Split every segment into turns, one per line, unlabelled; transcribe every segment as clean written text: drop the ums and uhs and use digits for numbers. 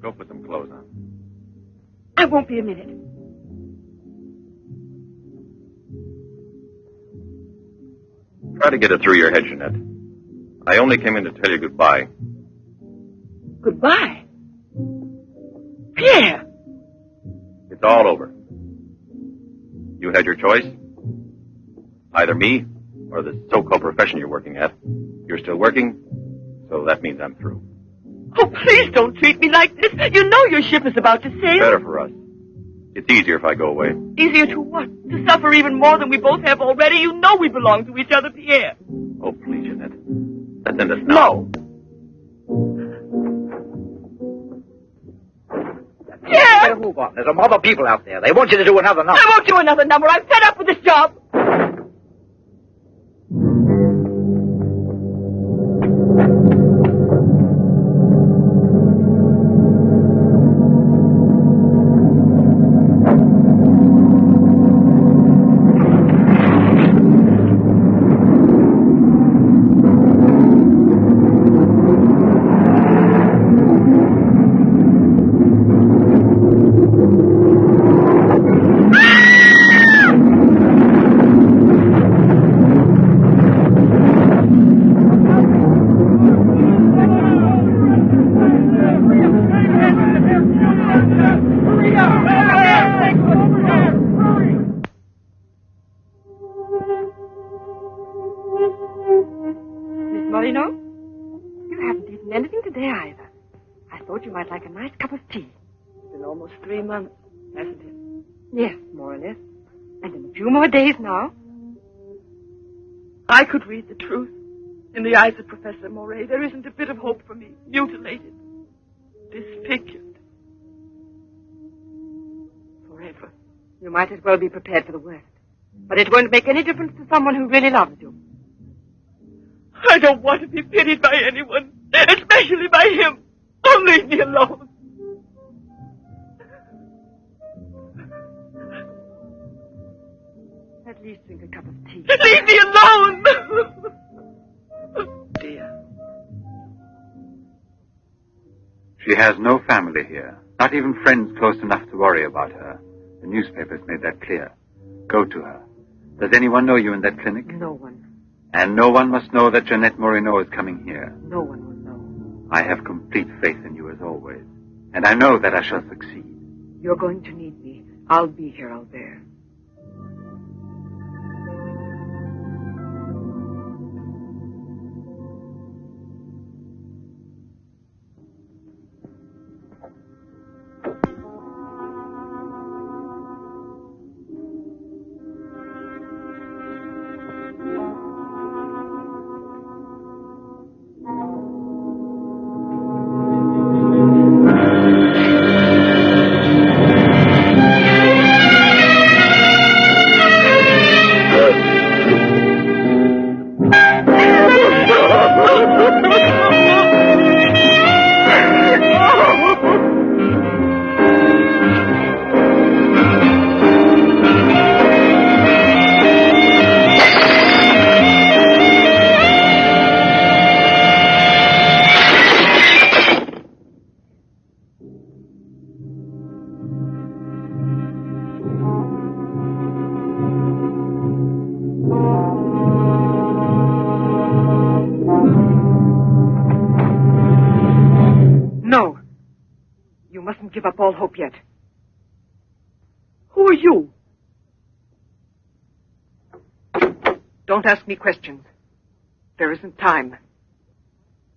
Go put some clothes on.
I won't be a minute.
Try to get it through your head, Jeanette. I only came in to tell you goodbye.
Goodbye? Pierre!
It's all over. You had your choice. Either me or the so-called profession you're working at. You're still working, so that means I'm through.
Oh, please don't treat me like this. You know your ship is about to sail.
Better for us. It's easier if I go away.
Easier to what? To suffer even more than we both have already? You know we belong to each other, Pierre.
Oh, please, Jeanette. Let's end this now.
No. Pierre!
Better move on. There's a mob of people out there. They want you to do another number.
I won't do another number. I'm fed up with this job. Molyneux, you haven't eaten anything today either. I thought you might like a nice cup of tea. It's been almost 3 months, hasn't it? Yes, more or less. And in a few more days now. I could read the truth. In the eyes of Professor Moray, there isn't a bit of hope for me. Mutilated. Disfigured. Forever. You might as well be prepared for the worst. But it won't make any difference to someone who really loves you. I don't want to be pitied by anyone, especially by him. Oh, leave me alone. At least drink a cup of tea. Leave me alone! Oh, dear.
She has no family here, not even friends close enough to worry about her. The newspapers made that clear. Go to her. Does anyone know you in that clinic?
No one.
And no one must know that Jeanette Moreno is coming here.
No one will know.
I have complete faith in you as always. And I know that I shall succeed.
You're going to need me. I'll be here out there. Give up all hope yet. Who are you? Don't ask me questions. There isn't time.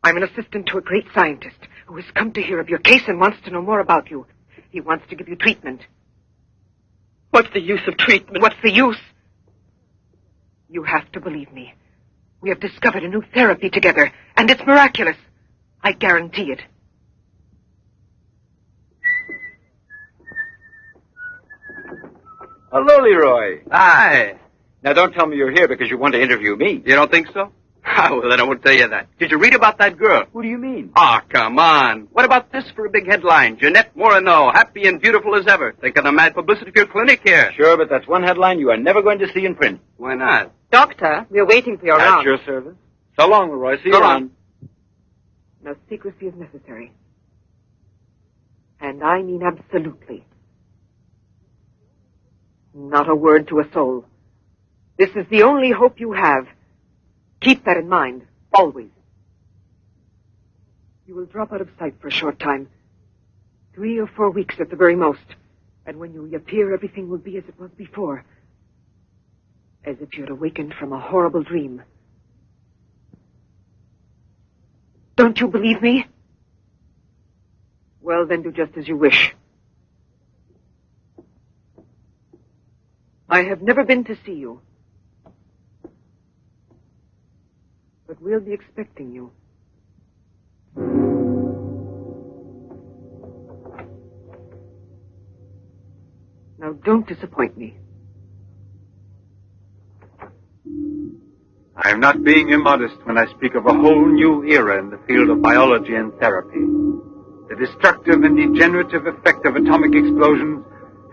I'm an assistant to a great scientist who has come to hear of your case and wants to know more about you. He wants to give you treatment. What's the use of treatment? What's the use? You have to believe me. We have discovered a new therapy together, and it's miraculous. I guarantee it.
Hello, Leroy.
Hi.
Now, don't tell me you're here because you want to interview me.
You don't think so? Well, then I won't tell you that. Did you read about that girl?
What do you mean?
Ah, come on. What about this for a big headline? Jeanette Moreno, happy and beautiful as ever. Think of the mad publicity for your clinic here.
Sure, but that's one headline you are never going to see in print.
Why not?
Doctor, we're waiting for your
At
round.
your service. So long, Leroy. See you
So long.
around.
No secrecy is necessary. And I mean absolutely. Not a word to a soul. This is the only hope you have. Keep that in mind, always. You will drop out of sight for a short time. 3 or 4 weeks at the very most. And when you reappear, everything will be as it was before. As if you had awakened from a horrible dream. Don't you believe me? Well, then do just as you wish. I have never been to see you. But we'll be expecting you. Now, don't disappoint me.
I am not being immodest when I speak of a whole new era in the field of biology and therapy. The destructive and degenerative effect of atomic explosions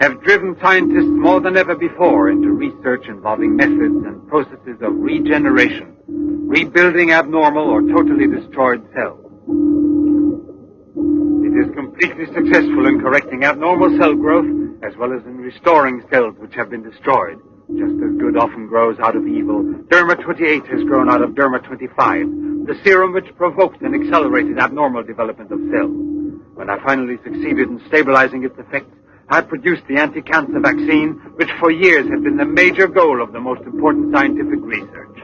have driven scientists more than ever before into research involving methods and processes of regeneration, rebuilding abnormal or totally destroyed cells. It is completely successful in correcting abnormal cell growth as well as in restoring cells which have been destroyed. Just as good often grows out of evil, Derma 28 has grown out of Derma 25, the serum which provoked and accelerated abnormal development of cells. When I finally succeeded in stabilizing its effects, I produced the anti-cancer vaccine, which for years had been the major goal of the most important scientific research.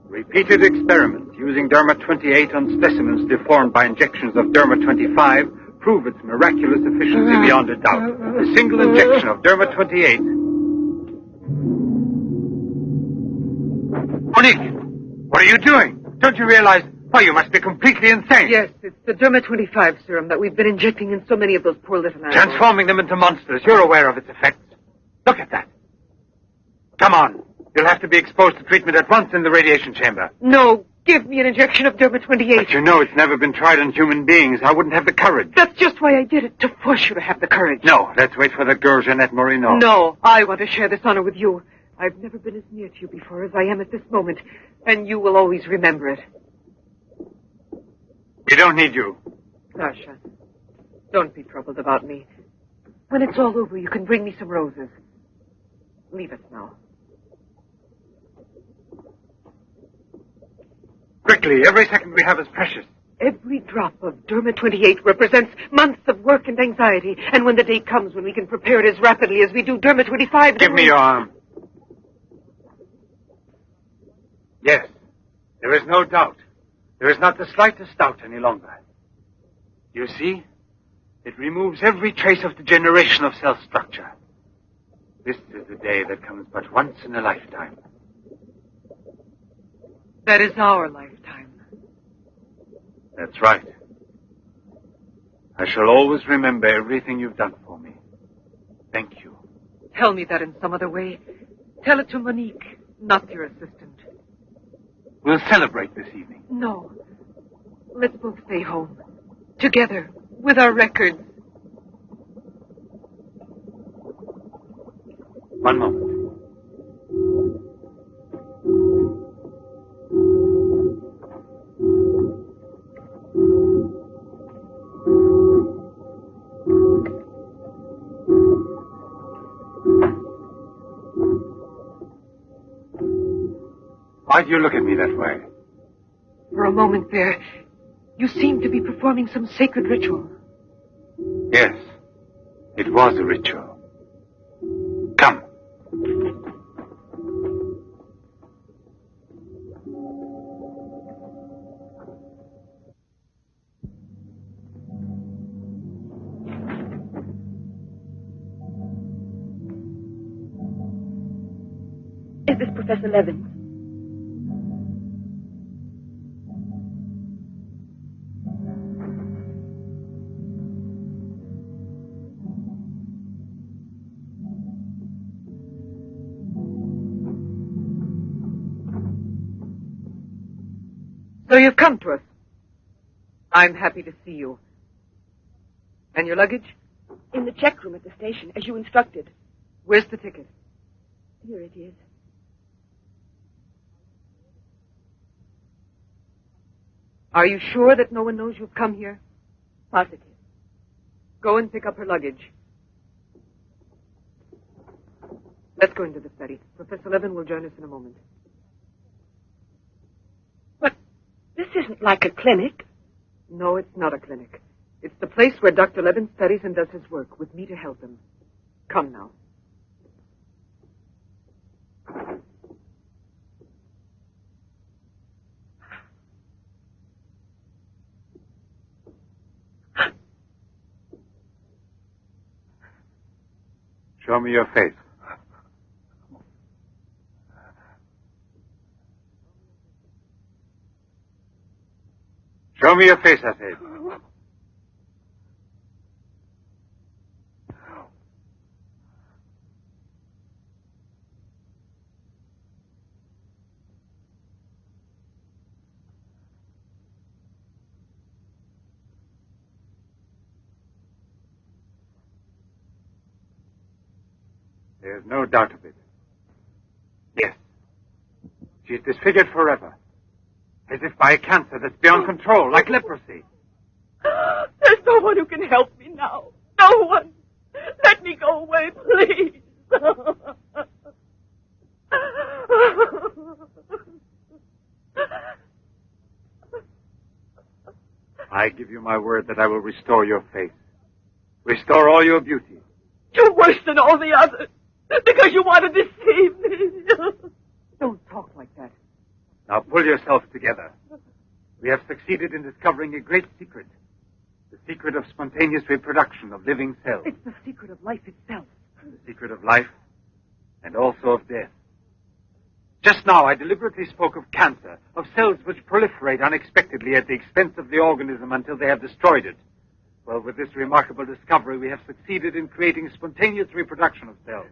Repeated experiments using Derma 28 on specimens deformed by injections of Derma 25 prove its miraculous efficiency beyond a doubt. A single injection of Derma 28... Monique! What are you doing? Don't you realize... Why, you must be completely insane.
Yes, it's the Derma 25 serum that we've been injecting in so many of those poor little animals.
Transforming them into monsters. You're aware of its effects. Look at that. Come on. You'll have to be exposed to treatment at once in the radiation chamber.
No, give me an injection of Derma 28.
But you know it's never been tried on human beings. I wouldn't have the courage.
That's just why I did it, to force you to have the courage.
No, let's wait for the girl, Jeanette Morino.
No, I want to share this honor with you. I've never been as near to you before as I am at this moment, and you will always remember it.
We don't need you.
Sasha, don't be troubled about me. When it's all over, you can bring me some roses. Leave us now.
Quickly, every second we have is precious.
Every drop of Derma 28 represents months of work and anxiety, and when the day comes when we can prepare it as rapidly as we do Derma 25...
Give me your arm. Yes, there is no doubt. There is not the slightest doubt any longer. You see, it removes every trace of degeneration of cell structure. This is a day that comes but once in a lifetime.
That is our lifetime.
That's right. I shall always remember everything you've done for me. Thank you.
Tell me that in some other way. Tell it to Monique, not your assistant.
We'll celebrate this evening.
No. Let's both stay home. Together, with our records.
One moment. Why do you look at me that way?
For a moment there, you seemed to be performing some sacred ritual.
Yes, it was a ritual. Come.
Is this Professor Levins?
So you've come to us. I'm happy to see you. And your luggage?
In the check room at the station, as you instructed.
Where's the ticket?
Here it is.
Are you sure that no one knows you've come here?
Positive.
Go and pick up her luggage. Let's go into the study. Professor Levin will join us in a moment.
But this isn't like a clinic.
No, it's not a clinic. It's the place where Dr. Levin studies and does his work, with me to help him. Come now.
Show me your face. Show me your face, I said. There's no doubt of it. Yes. She's disfigured forever. As if by a cancer that's beyond control, like leprosy.
There's no one who can help me now. No one. Let me go away, please.
I give you my word that I will restore your face. Restore all your beauty.
You're worse than all the others. Because you want to deceive me.
Don't talk like that.
Now pull yourself together. We have succeeded in discovering a great secret. The secret of spontaneous reproduction of living cells.
It's the secret of life itself.
The secret of life and also of death. Just now I deliberately spoke of cancer, of cells which proliferate unexpectedly at the expense of the organism until they have destroyed it. Well, with this remarkable discovery, we have succeeded in creating spontaneous reproduction of cells.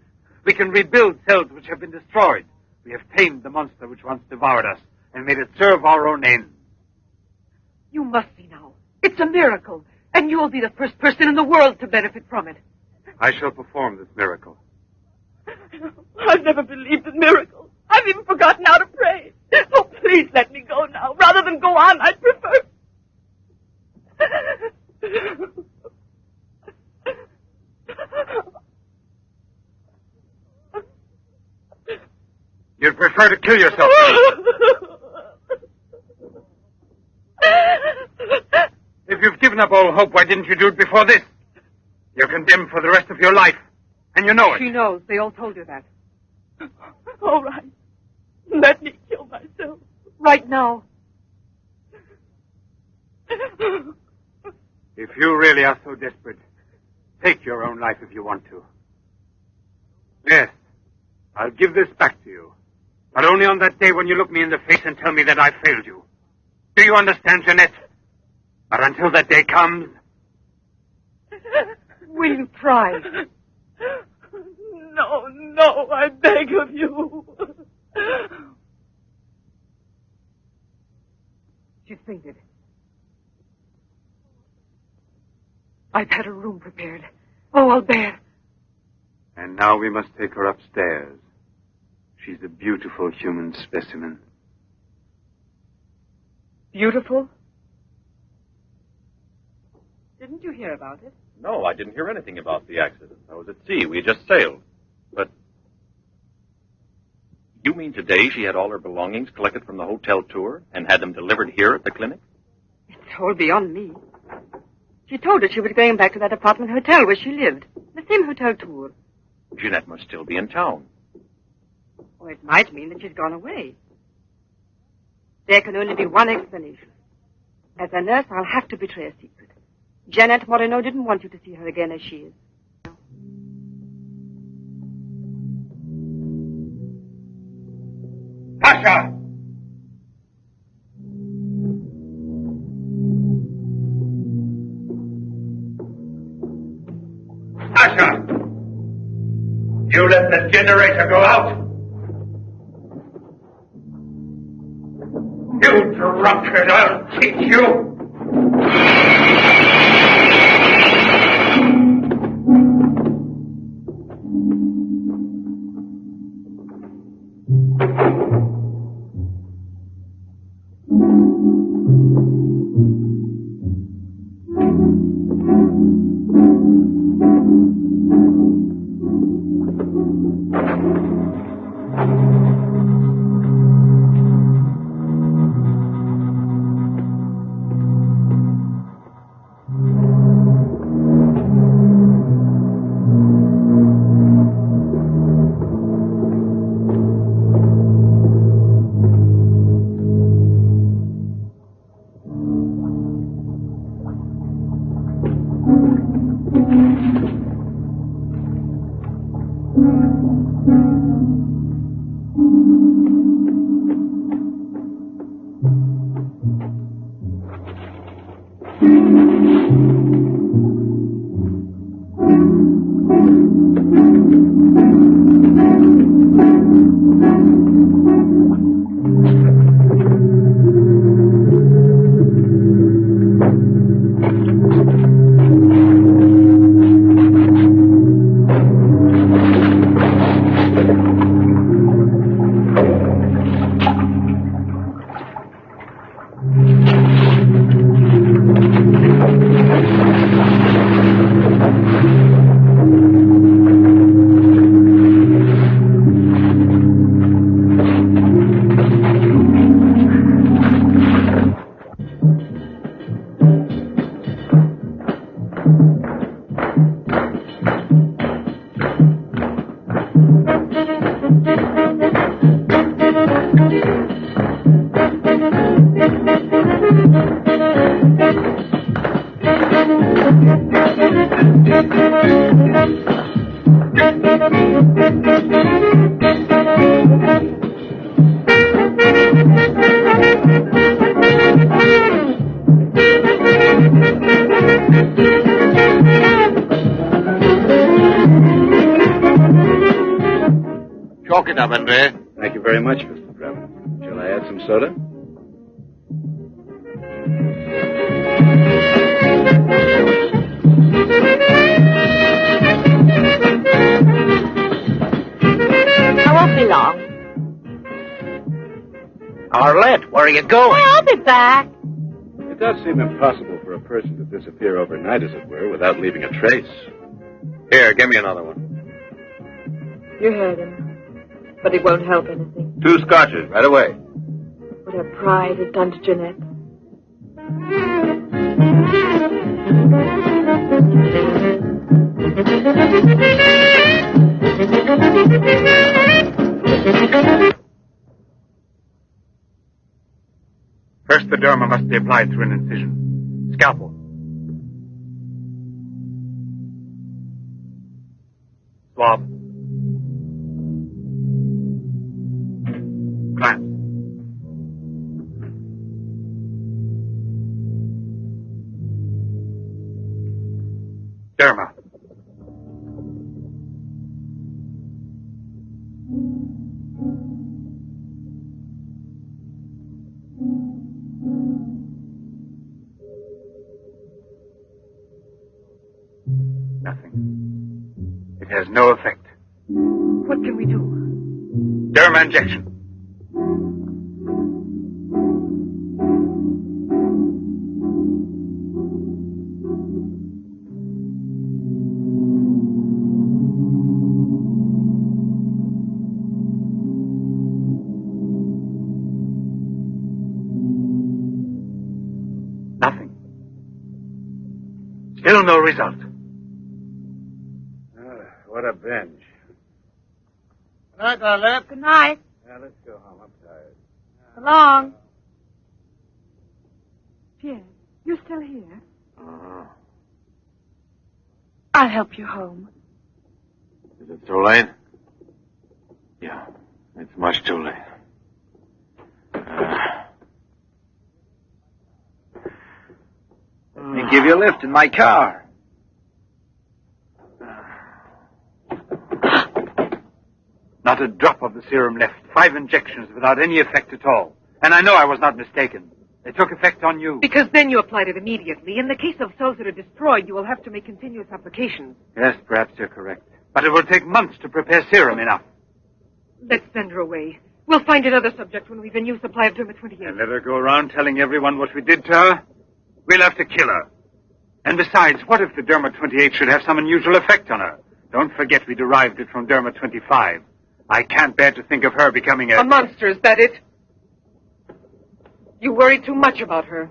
We can rebuild cells which have been destroyed. We have tamed the monster which once devoured us and made it serve our own ends.
You must see now. It's a miracle. And you'll be the first person in the world to benefit from it.
I shall perform this miracle.
I've never believed in miracles. I've even forgotten how to pray. Oh, please let me go now. Rather than go on, I'd prefer...
You'd prefer to kill yourself. If you've given up all hope, why didn't you do it before this? You're condemned for the rest of your life, and you know it.
She knows. They all told her that.
All right. Let me kill myself.
Right now.
If you really are so desperate, take your own life if you want to. Yes, I'll give this back to you. But only on that day when you look me in the face and tell me that I failed you. Do you understand, Jeanette? But until that day comes...
Will you try?
No, I beg of you.
She's fainted. I've had a room prepared. Oh, I'll bear.
And now we must take her upstairs. She's a beautiful human specimen.
Beautiful? Didn't you hear about it?
No, I didn't hear anything about the accident. I was at sea. We just sailed. But you mean today she had all her belongings collected from the hotel tour and had them delivered here at the clinic?
It's all beyond me. She told her she was going back to that apartment hotel where she lived. The same hotel tour.
Jeanette must still be in town.
Or it might mean that she's gone away. There can only be one explanation. As a nurse, I'll have to betray a secret. Janet Moreno didn't want you to see her again as she is.
Pasha! Pasha! You let the generator go out? You drunkard, I'll teach you!
Chalk it up, Andre.
Thank you very much, Mr. Brevin. Shall I add some soda?
I won't be long.
Arlette, where are you going?
I'll be back.
It does seem impossible for a person to disappear overnight, as it were, without leaving a trace. Here, give me another one.
You heard him. But it won't help anything.
2 scotches, right away.
What her pride has done to Jeanette.
First, the derma must be applied through an incision. Scalpel. Swab. Clamp. Derma. Nothing. It has no effect.
What can we do?
Derma injection. Nothing. Still no result.
What a binge.
Good night, Arlette.
Good night.
Yeah, let's go home. I'm tired.
So long. Pierre, you still here?
Uh-huh.
I'll help you home.
Is it too late? Yeah, it's much too late.
Let me give you a lift in my car.
Not a drop of the serum left. 5 injections without any effect at all. And I know I was not mistaken. They took effect on you.
Because then you applied it immediately. In the case of cells that are destroyed, you will have to make continuous applications.
Yes, perhaps you're correct. But it will take months to prepare serum enough.
Let's send her away. We'll find another subject when we've a new supply of Derma 28.
And let her go around telling everyone what we did to her? We'll have to kill her. And besides, what if the Derma 28 should have some unusual effect on her? Don't forget we derived it from Derma 25. I can't bear to think of her becoming
A monster, is that it? You worry too much about her.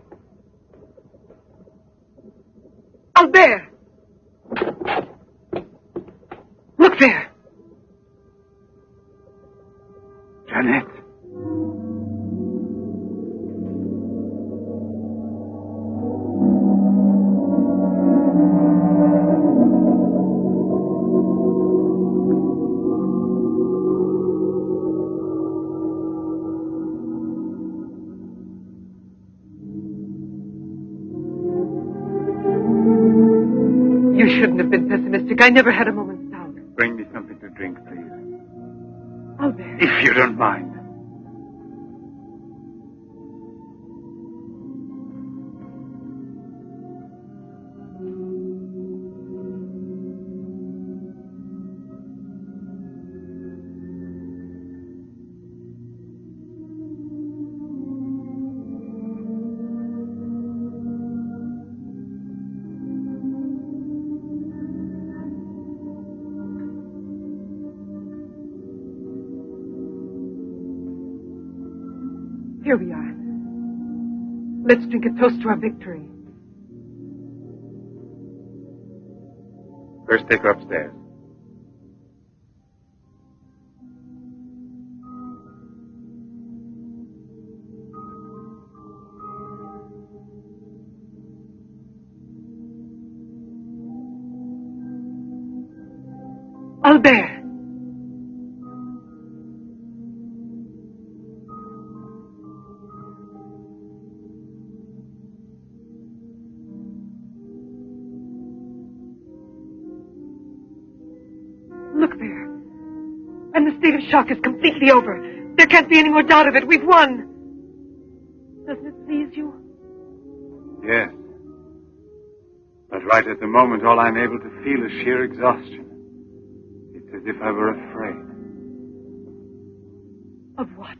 Albert! Look there!
Jeanette.
You shouldn't have been pessimistic. I never had a moment's doubt.
Bring me something to drink, please.
Albert.
If you don't mind.
Here we are. Let's drink a toast to our victory.
First, take her upstairs.
Albert! Look there. And the state of shock is completely over. There can't be any more doubt of it. We've won. Doesn't it please you?
Yes. But right at the moment, all I'm able to feel is sheer exhaustion. It's as if I were afraid.
Of what?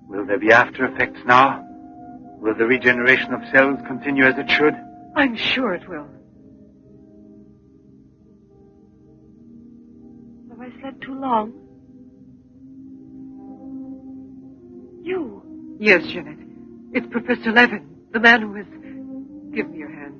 Will there be after effects now? Will the regeneration of cells continue as it should?
I'm sure it will.
Have I slept too long? You.
Yes, Jeanette. It's Professor Levin, the man who has... Give me your hand.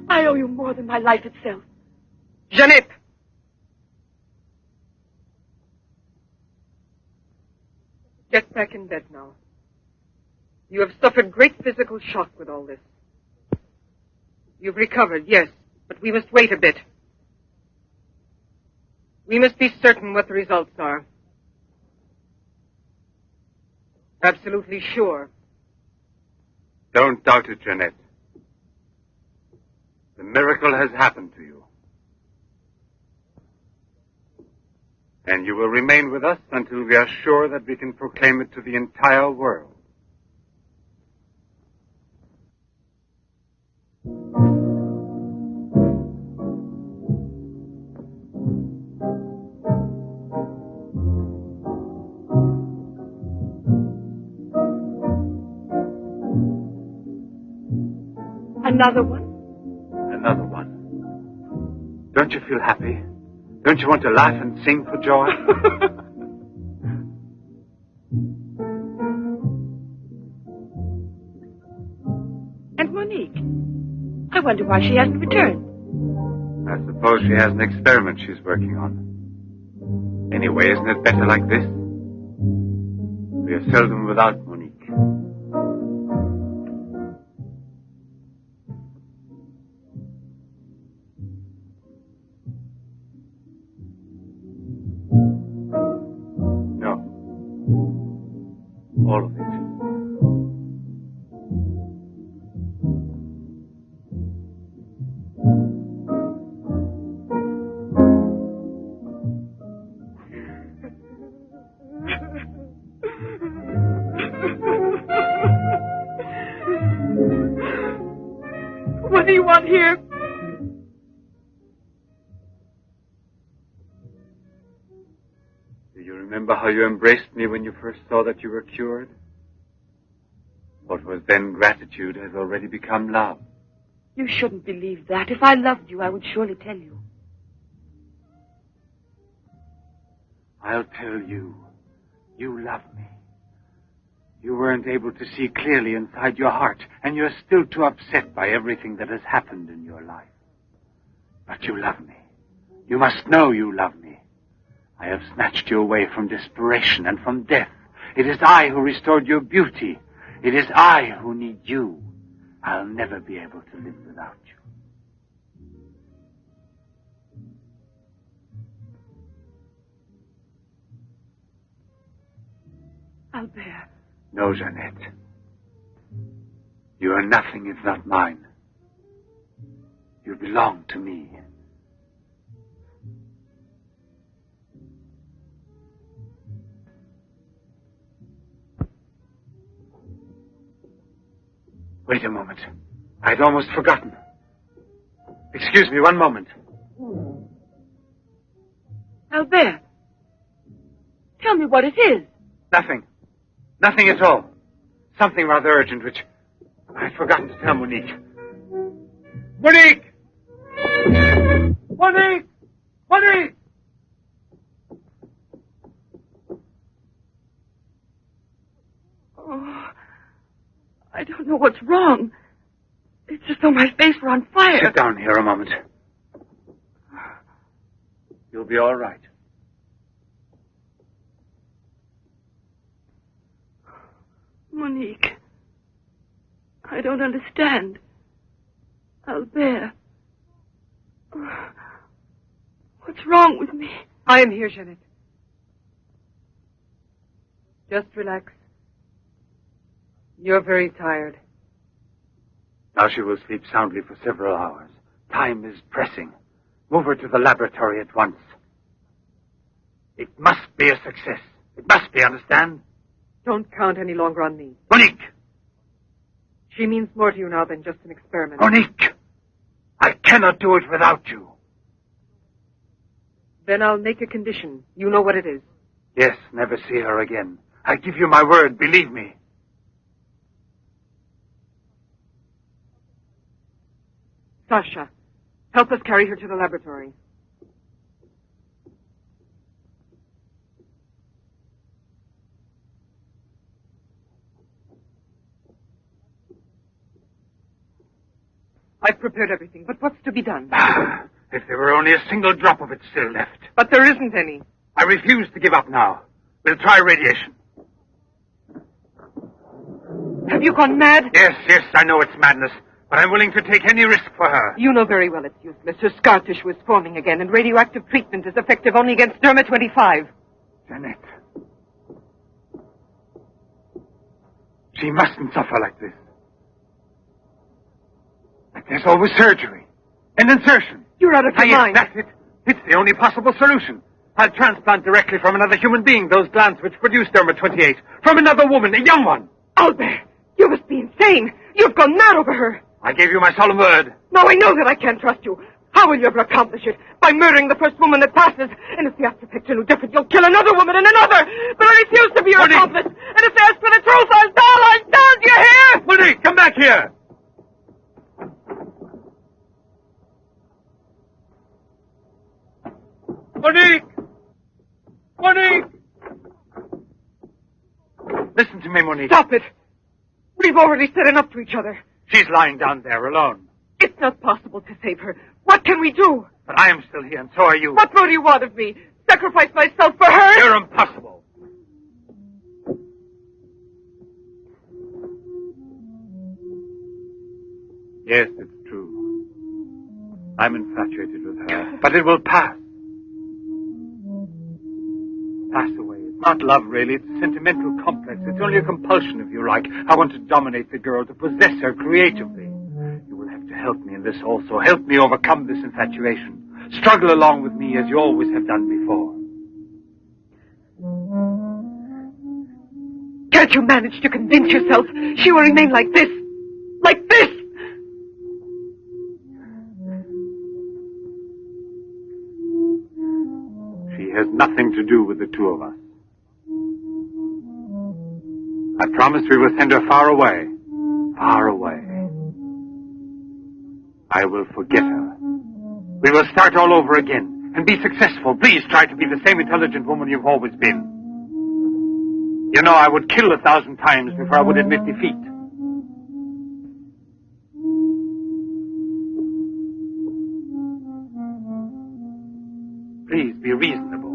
I owe you more than my life itself.
Jeanette! Get back in bed now. You have suffered great physical shock with all this. You've recovered, yes, but we must wait a bit. We must be certain what the results are. Absolutely sure.
Don't doubt it, Jeanette. The miracle has happened to you. And you will remain with us until we are sure that we can proclaim it to the entire world.
Another one?
Another one. Don't you feel happy? Don't you want to laugh and sing for joy?
And Monique? I wonder why she hasn't returned.
I suppose she has an experiment she's working on. Anyway, isn't it better like this? We are seldom without Monique. No. All of it.
What do you want here?
Do you remember how you embraced me when you first saw that you were cured? What was then gratitude has already become love.
You shouldn't believe that. If I loved you, I would surely tell you.
I'll tell you. You love me. You weren't able to see clearly inside your heart, and you're still too upset by everything that has happened in your life. But you love me. You must know you love me. I have snatched you away from desperation and from death. It is I who restored your beauty. It is I who need you. I'll never be able to live without you.
Albert.
No, Jeanette. You are nothing if not mine. You belong to me. Wait a moment. I'd almost forgotten. Excuse me, one moment.
Albert. Tell me what it is.
Nothing. Nothing at all. Something rather urgent, which I'd forgotten to tell Monique. Monique! Monique! Monique!
Oh, I don't know what's wrong. It's as though my face were on fire.
Sit down here a moment. You'll be all right.
Monique. I don't understand. Albert. What's wrong with me?
I am here, Jeanette. Just relax. You're very tired.
Now she will sleep soundly for several hours. Time is pressing. Move her to the laboratory at once. It must be a success. It must be, understand?
Don't count any longer on me.
Monique!
She means more to you now than just an experiment.
Monique! I cannot do it without you.
Then I'll make a condition. You know what it is.
Yes, never see her again. I give you my word, believe me.
Sasha, help us carry her to the laboratory. I've prepared everything, but what's to be done?
If there were only a single drop of it still left.
But there isn't any.
I refuse to give up now. We'll try radiation.
Have you gone mad?
Yes, I know it's madness, but I'm willing to take any risk for her.
You know very well it's useless. Her scar tissue is forming again, and radioactive treatment is effective only against Derma-25.
Jeanette. She mustn't suffer like this. But there's always surgery. An insertion.
You're out of your mind.
That's it. It's the only possible solution. I'll transplant directly from another human being those glands which produce Derma-28. From another woman, a young one.
Albert, you must be insane. You've gone mad over her.
I gave you my solemn word.
Now I know that I can't trust you. How will you ever accomplish it? By murdering the first woman that passes. And if the after picture no different, you'll kill another woman and another. But I refuse to be your
Monique!
accomplice. And if they ask for the truth, I'll tell. Do you hear?
Monique, come back here. Monique! Monique! Listen to me, Monique.
Stop it. We've already said enough to each other.
She's lying down there alone.
It's not possible to save her. What can we do?
But I am still here, and so are you.
What more do you want of me? Sacrifice myself for her?
You're impossible. Yes, it's true. I'm infatuated with her. But it will pass. Pass away. It's not love, really. It's a sentimental complex. It's only a compulsion, if you like. I want to dominate the girl, to possess her creatively. You will have to help me in this also. Help me overcome this infatuation. Struggle along with me as you always have done before.
Can't you manage to convince yourself she will remain like this? Like this?
She has nothing to do with the two of us. I promise we will send her far away. Far away. I will forget her. We will start all over again. and be successful. Please try to be the same intelligent woman you've always been. You know, I would kill 1,000 times before I would admit defeat. Please be reasonable.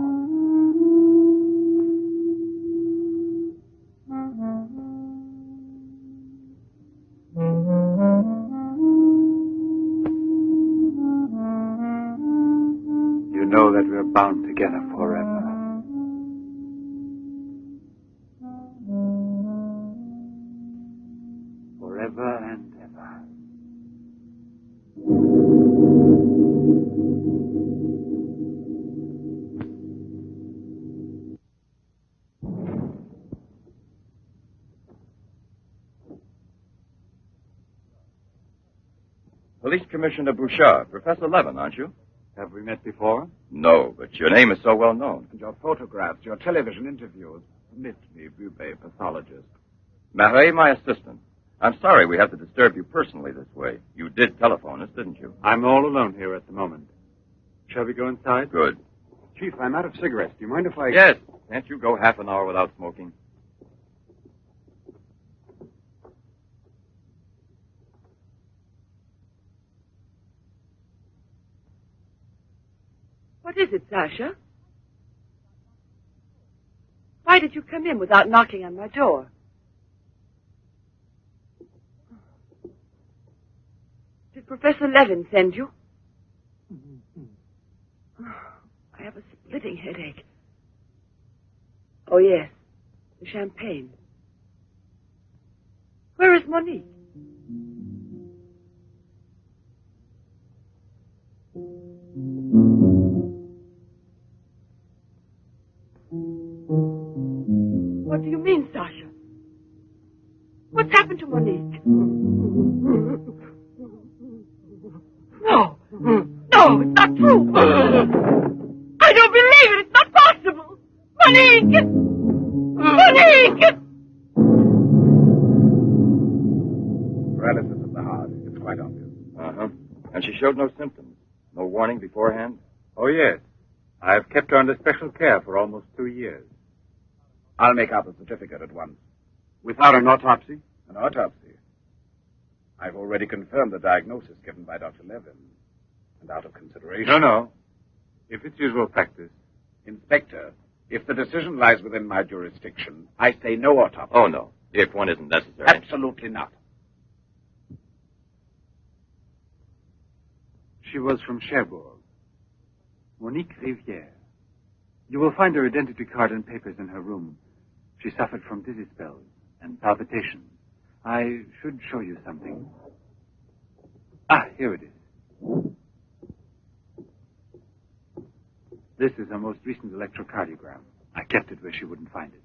You know that we're bound together forever. Forever and ever.
Police Commissioner Bouchard, Professor Levin, aren't you?
Have we met before?
No, but your name is so well known.
And your photographs, your television interviews. Permit me, Bube, pathologist.
Marais, my assistant. I'm sorry we have to disturb you personally this way. You did telephone us, didn't you?
I'm all alone here at the moment. Shall we go inside?
Good.
Chief, I'm out of cigarettes. Do you mind if I...
Yes. Can't you go half an hour without smoking?
What is it, Sasha? Why did you come in without knocking on my door? Did Professor Levin send you? I have a splitting headache. Oh, yes. The champagne. Where is Monique? What do you mean, Sasha? What's happened to Monique? No. No, it's not true. I don't believe it. It's not possible. Monique! Monique!
Paralysis of the heart. It's quite obvious.
Uh-huh. And she showed no symptoms? No warning beforehand?
Oh, yes. I've kept her under special care for almost 2 years.
I'll make out the certificate at once.
Without an autopsy?
An autopsy. I've already confirmed the diagnosis given by Dr. Levin. And out of consideration...
No. If it's usual practice.
Inspector, if the decision lies within my jurisdiction, I say no autopsy.
Oh, no. If one isn't necessary.
Absolutely not.
She was from Cherbourg. Monique Rivière. You will find her identity card and papers in her room. She suffered from dizzy spells and palpitations. I should show you something. Ah, here it is. This is her most recent electrocardiogram. I kept it where she wouldn't find it.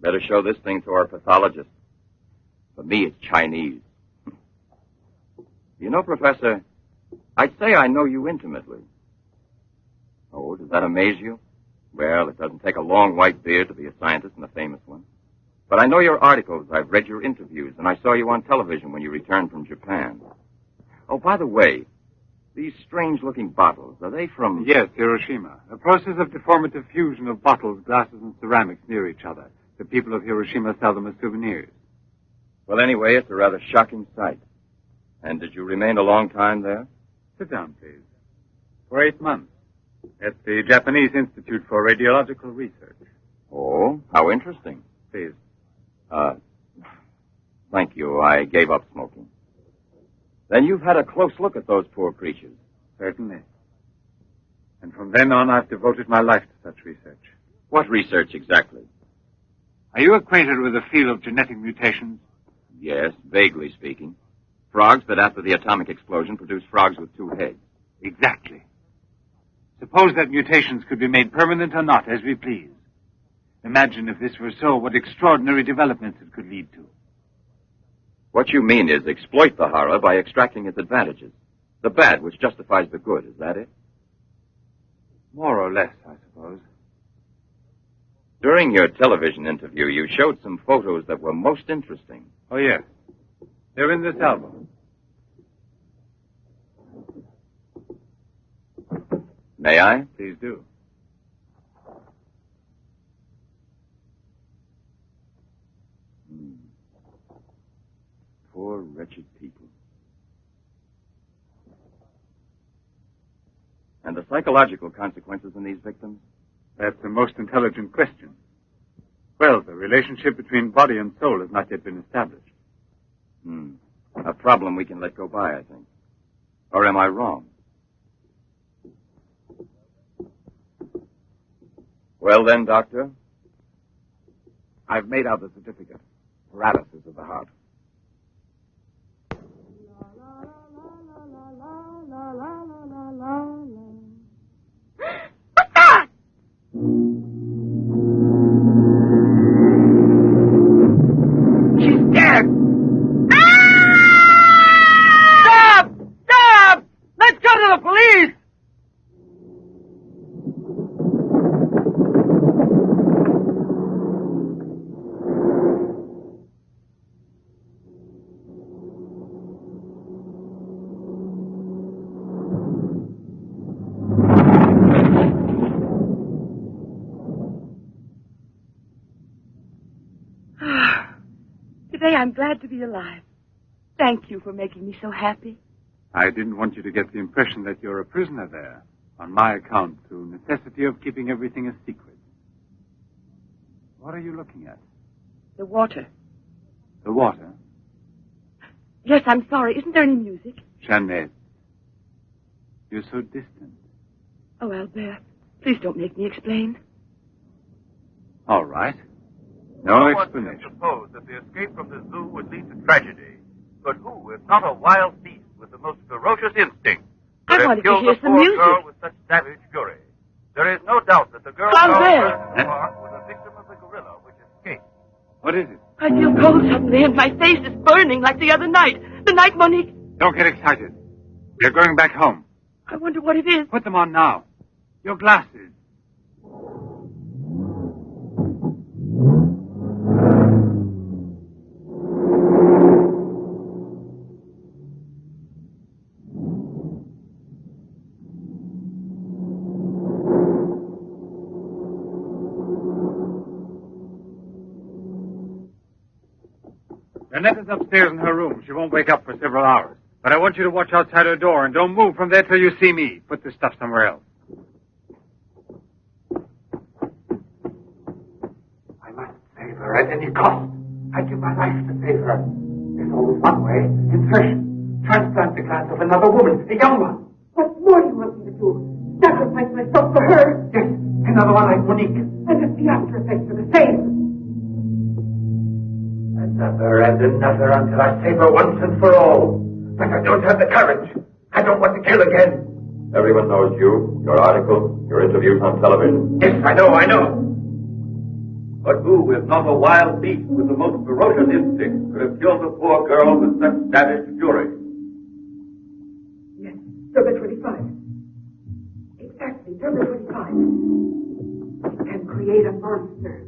Better show this thing to our pathologist. For me, it's Chinese. You know, Professor, I'd say I know you intimately. Oh, does that amaze you? Well, it doesn't take a long white beard to be a scientist and a famous one. But I know your articles, I've read your interviews, and I saw you on television when you returned from Japan. Oh, by the way, these strange-looking bottles, are they from...
Yes, Hiroshima. A process of deformative fusion of bottles, glasses, and ceramics near each other. The people of Hiroshima sell them as souvenirs.
Well, anyway, it's a rather shocking sight. And did you remain a long time there?
Sit down, please. For 8 months. At the Japanese Institute for Radiological Research.
Oh, how interesting.
Please.
Thank you. I gave up smoking. Then you've had a close look at those poor creatures.
Certainly. And from then on, I've devoted my life to such research.
What research exactly?
Are you acquainted with the field of genetic mutations?
Yes, vaguely speaking. Frogs that after the atomic explosion produce frogs with 2 heads.
Exactly. Suppose that mutations could be made permanent or not, as we please. Imagine if this were so, what extraordinary developments it could lead to.
What you mean is exploit the horror by extracting its advantages. The bad which justifies the good, is that it?
More or less, I suppose.
During your television interview, you showed some photos that were most interesting.
Oh, yes. They're in this album.
May I?
Please do.
Poor, wretched people. And the psychological consequences in these victims?
That's the most intelligent question. Well, the relationship between body and soul has not yet been established.
A problem we can let go by, I think. Or am I wrong? Well then, Doctor?
I've made out the certificate. Paralysis of the heart.
What's that?
She's dead!
Stop! Stop! Let's go to the police!
Today I'm glad to be alive. Thank you for making me so happy.
I didn't want you to get the impression that you're a prisoner there, on my account, through necessity of keeping everything a secret. What are you looking at?
The water.
The water?
Yes, I'm sorry. Isn't there any music?
Jeanette, you're so distant.
Oh, Albert, please don't make me explain.
All right. No explanation.
Suppose that the escape from the zoo would lead to tragedy. But who, if not a wild beast with the most ferocious instinct,
I
could have
wanted to
killed
hear
the
some
poor
music.
girl with such savage fury? There is no doubt that the girl
Albert!
found in the park was a victim of the gorilla which escaped.
What is it?
I feel cold suddenly, and my face is burning like the other night. The night Monique...
Don't get excited. We're going back home.
I wonder what it is.
Put them on now. Your glasses. Annette is upstairs in her room. She won't wake up for several hours. But I want you to watch outside her door and don't move from there till you see me. Put the stuff somewhere else.
I must save her at any cost. I'd give my life to save her. There's always one way. Insertion. Transplant the glass of another woman, a young one.
What more do you want me to do? Sacrifice myself for her?
Yes, another one like Monique.
And if the after effects are the same.
Another and another until I save her once and for all. But I don't have the courage. I don't want to kill again.
Everyone knows you, your article, your interviews on television.
Yes, I know.
But who, if not a wild beast with the most ferocious instinct, could have killed the poor girl with such savage fury?
Yes, Turbo 25. Exactly, Turbo 25. It can create a monster.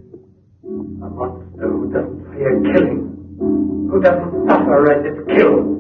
A monster who doesn't fear killing. Who doesn't suffer as it kills.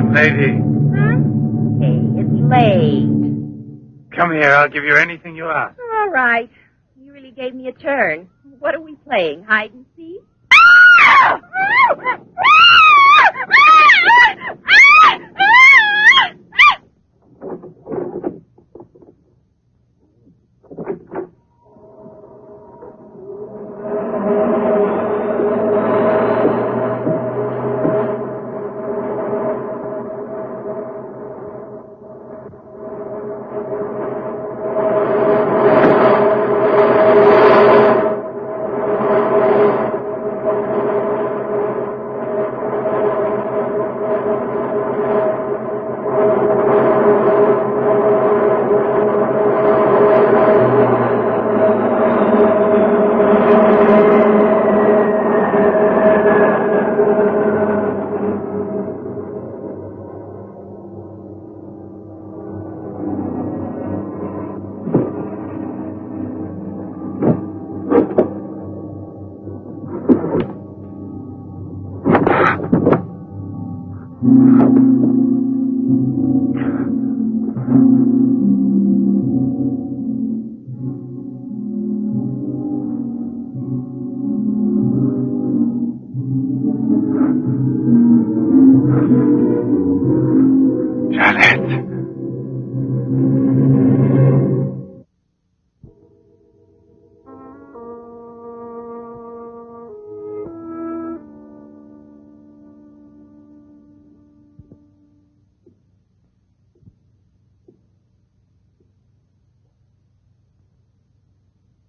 Young lady,
Hey, it's late.
come here. I'll give you anything you ask.
All right. You really gave me a turn. What are we playing? Hide and seek?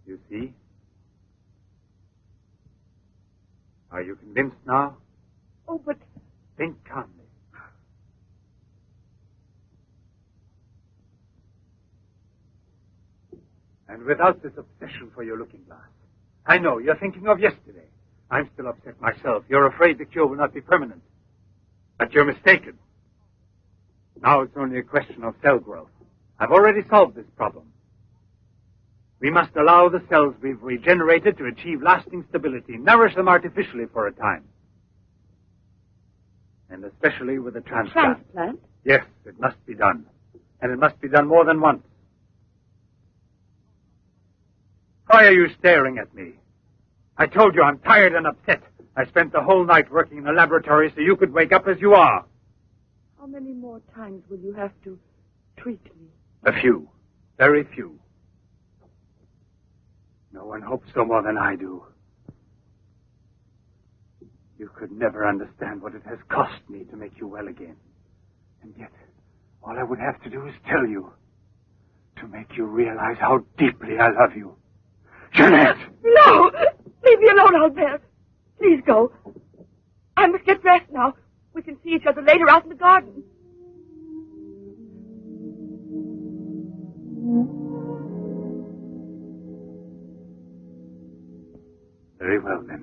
You see? Are you convinced now?
Oh, but
Think calmly. And without this obsession for your looking glass. I know, you're thinking of yesterday. I'm still upset myself. You're afraid the cure will not be permanent. But you're mistaken. Now it's only a question of cell growth. I've already solved this problem. We must allow the cells we've regenerated to achieve lasting stability, nourish them artificially for a time. And especially with a transplant.
transplant?
Yes, it must be done. And it must be done more than once. Why are you staring at me? I told you I'm tired and upset. I spent the whole night working in the laboratory so you could wake up as you are.
How many more times will you have to treat me?
A few. Very few. No one hopes so more than I do. You could never understand what it has cost me to make you well again. And yet, all I would have to do is tell you. To make you realize how deeply I love you. Jeanette!
No! Leave me alone out there. Please go. I must get dressed now. We can see each other later out in the garden.
Very well, then.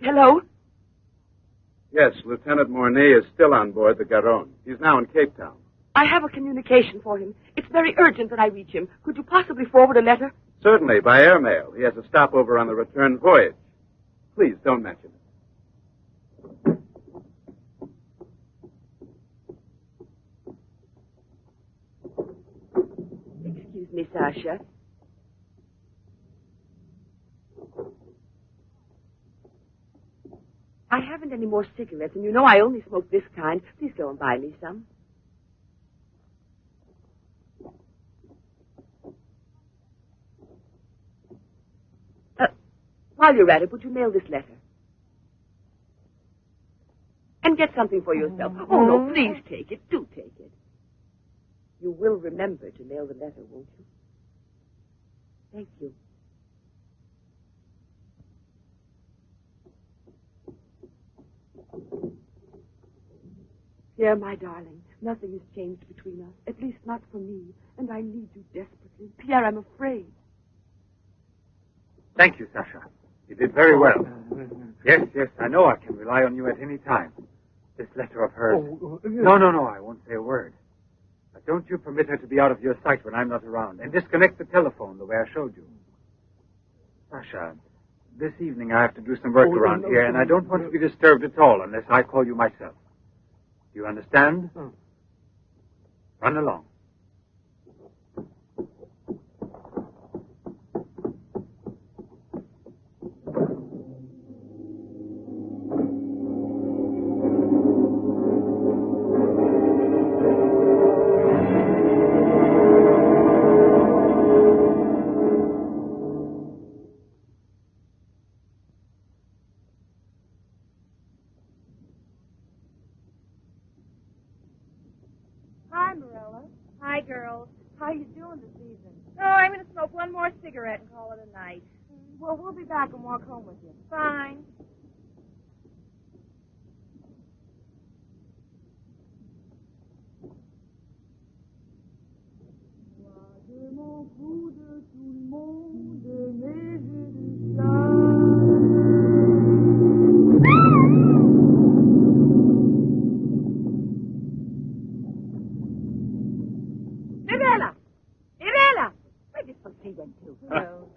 Hello?
Yes, Lieutenant Mornay is still on board the Garonne. He's now in Cape Town.
I have a communication for him. It's very urgent that I reach him. Could you possibly forward a letter?
Certainly, by airmail. He has a stopover on the return voyage. Please, don't mention it.
Excuse me, Sasha. I haven't any more cigarettes, and you know I only smoke this kind. Please go and buy me some. While you're at it, would you mail this letter? And get something for yourself. Oh, no, please take it. Do take it. You will remember to mail the letter, won't you? Thank you. Here, my darling, Nothing has changed between us, at least not for me, and I need you desperately. Pierre, I'm afraid.
Thank you, Sasha. You did very well. Yes, I know I can rely on you at any time. This letter of hers... No, I won't say a word. But don't you permit her to be out of your sight when I'm not around, and disconnect the telephone the way I showed you. Sasha, this evening I have to do some work around here, and I don't want to be disturbed at all unless I call you myself. Do you understand? Run along.
Hi, girls.
How you doing this evening?
Oh, I'm going to smoke one more cigarette and call it a night.
Well, we'll be back and walk home with you.
Fine.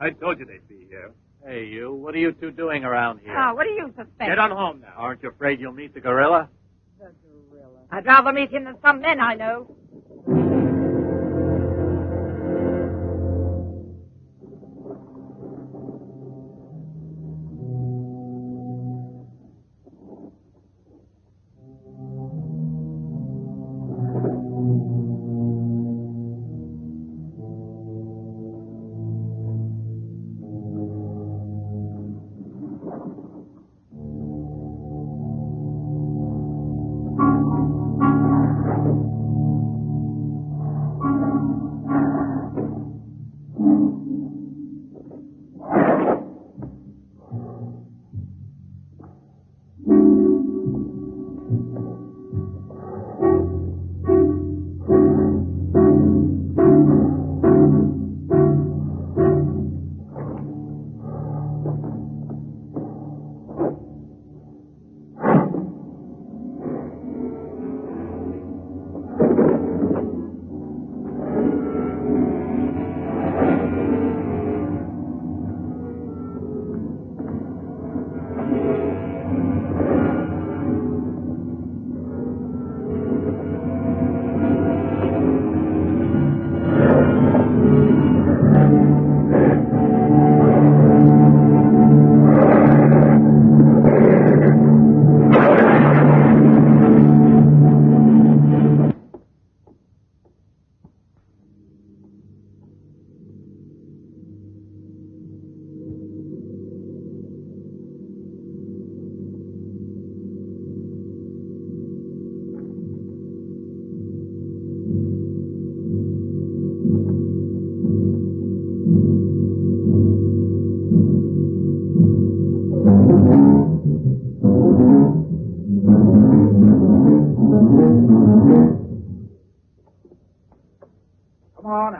I told you they'd be here. Hey, you. What are you two doing around here?
Oh, what do you suspect?
Get on home now. Aren't you afraid you'll meet the gorilla?
The gorilla.
I'd rather meet him than some men I know.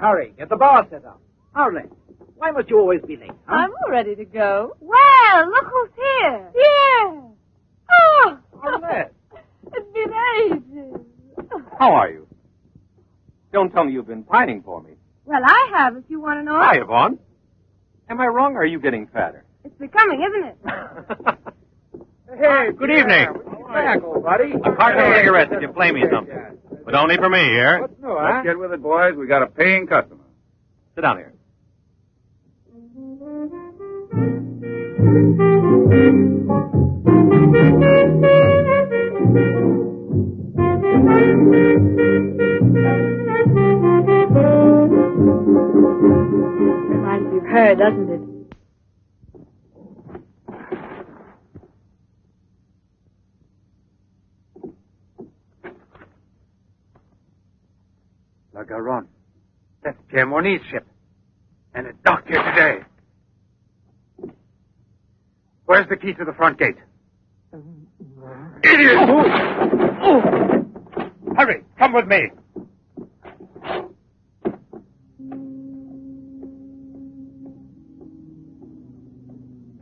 Hurry, get the bar set up. Hurry. Why must you always be late, huh?
I'm all ready to go. Well, look who's here. Yeah. Oh.
Arnett.
It's been ages.
How are you? Don't tell me you've been pining for me.
Well, I have, if you want to know.
Hi, Yvonne. Am I wrong, or are you getting fatter?
It's becoming, isn't it?
Hey,
good evening.
Back, old buddy.
A carton of cigarettes if you play me something. But only for me here.
What's new,
Let's get with it, boys. We got a paying customer.
Sit down here.
Reminds me of her, doesn't it?
La Garonne. That's Pierre Morny's ship. And it's docked here today. Where's the key to the front gate? Idiot! Hurry, come with me.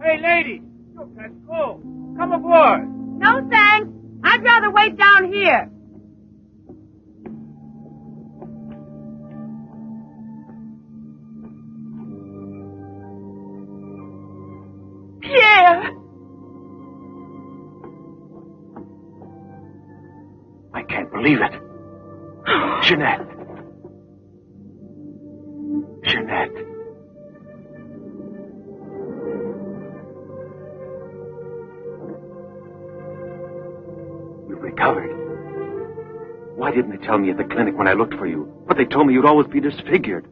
Hey, lady, you can't go. Come aboard.
No, thanks. I'd rather wait down here. Pierre!
I can't believe it. Jeanette. Jeanette. You've recovered. Why didn't they tell me at the clinic when I looked for you? But they told me you'd always be disfigured.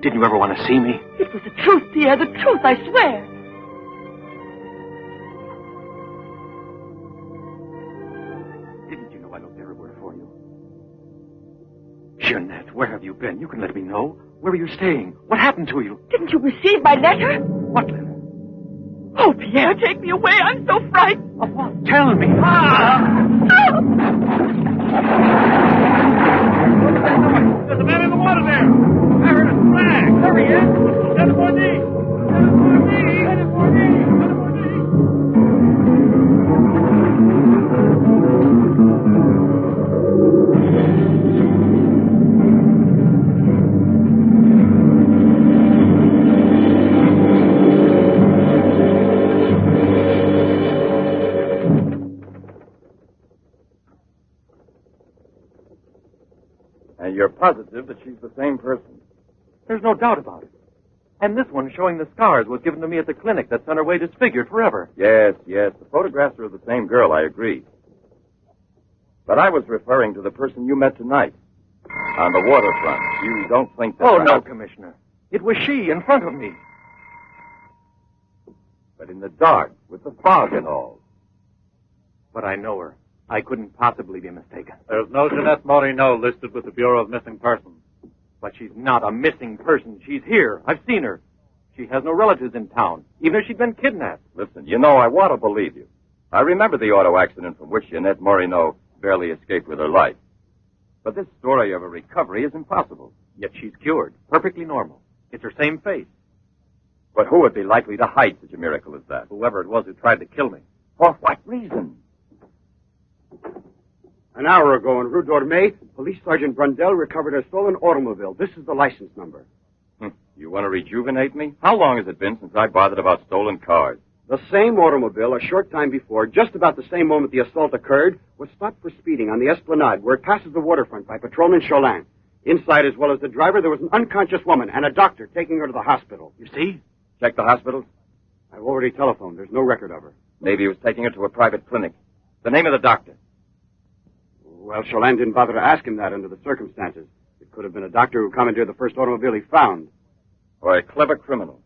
Didn't you ever want to see me?
It was the truth, Pierre, the truth, I swear.
Didn't you know I looked everywhere for you? Jeanette, where have you been? You can let me know. Where are you staying? What happened to you?
Didn't you receive my letter?
What letter?
Oh, Pierre, take me away. I'm so frightened.
Of what? Tell me.
There's a man in the water there. I heard a flag. There he is. Send it for me. Send it for me. Send it for me. Send it for me.
And you're positive that she's the same person?
There's no doubt about it. And this one showing the scars was given to me at the clinic that's on her way disfigured forever.
Yes, yes. The photographs are of the same girl, I agree. But I was referring to the person you met tonight on the waterfront. You don't think that...
Oh, no, Commissioner. It was she in front of me.
But in the dark, with the fog and all.
But I know her. I couldn't possibly be mistaken.
There's no Jeanette Morino listed with the Bureau of Missing Persons.
But she's not a missing person. She's here. I've seen her. She has no relatives in town, even if she'd been kidnapped.
Listen, you know, I want to believe you. I remember the auto accident from which Jeanette Morino barely escaped with her life. But this story of a recovery is impossible.
Yet she's cured. Perfectly normal. It's her same face.
But who would be likely to hide such a miracle as that?
Whoever it was who tried to kill me.
For what reason?
An hour ago in Rue Dormay, Police Sergeant Brundell recovered a stolen automobile. This is the license number.
You want to rejuvenate me? How long has it been since I bothered about stolen cars?
The same automobile, a short time before, just about the same moment the assault occurred, was stopped for speeding on the Esplanade, where it passes the waterfront by Patrolman Cholin. Inside, as well as the driver, there was an unconscious woman and a doctor taking her to the hospital.
You see?
Check the hospitals?
I've already telephoned. There's no record of her.
Maybe he was taking her to a private clinic. The name of the doctor?
Well, Cholin didn't bother to ask him that under the circumstances. It could have been a doctor who commandeered the first automobile he found.
Or a clever criminal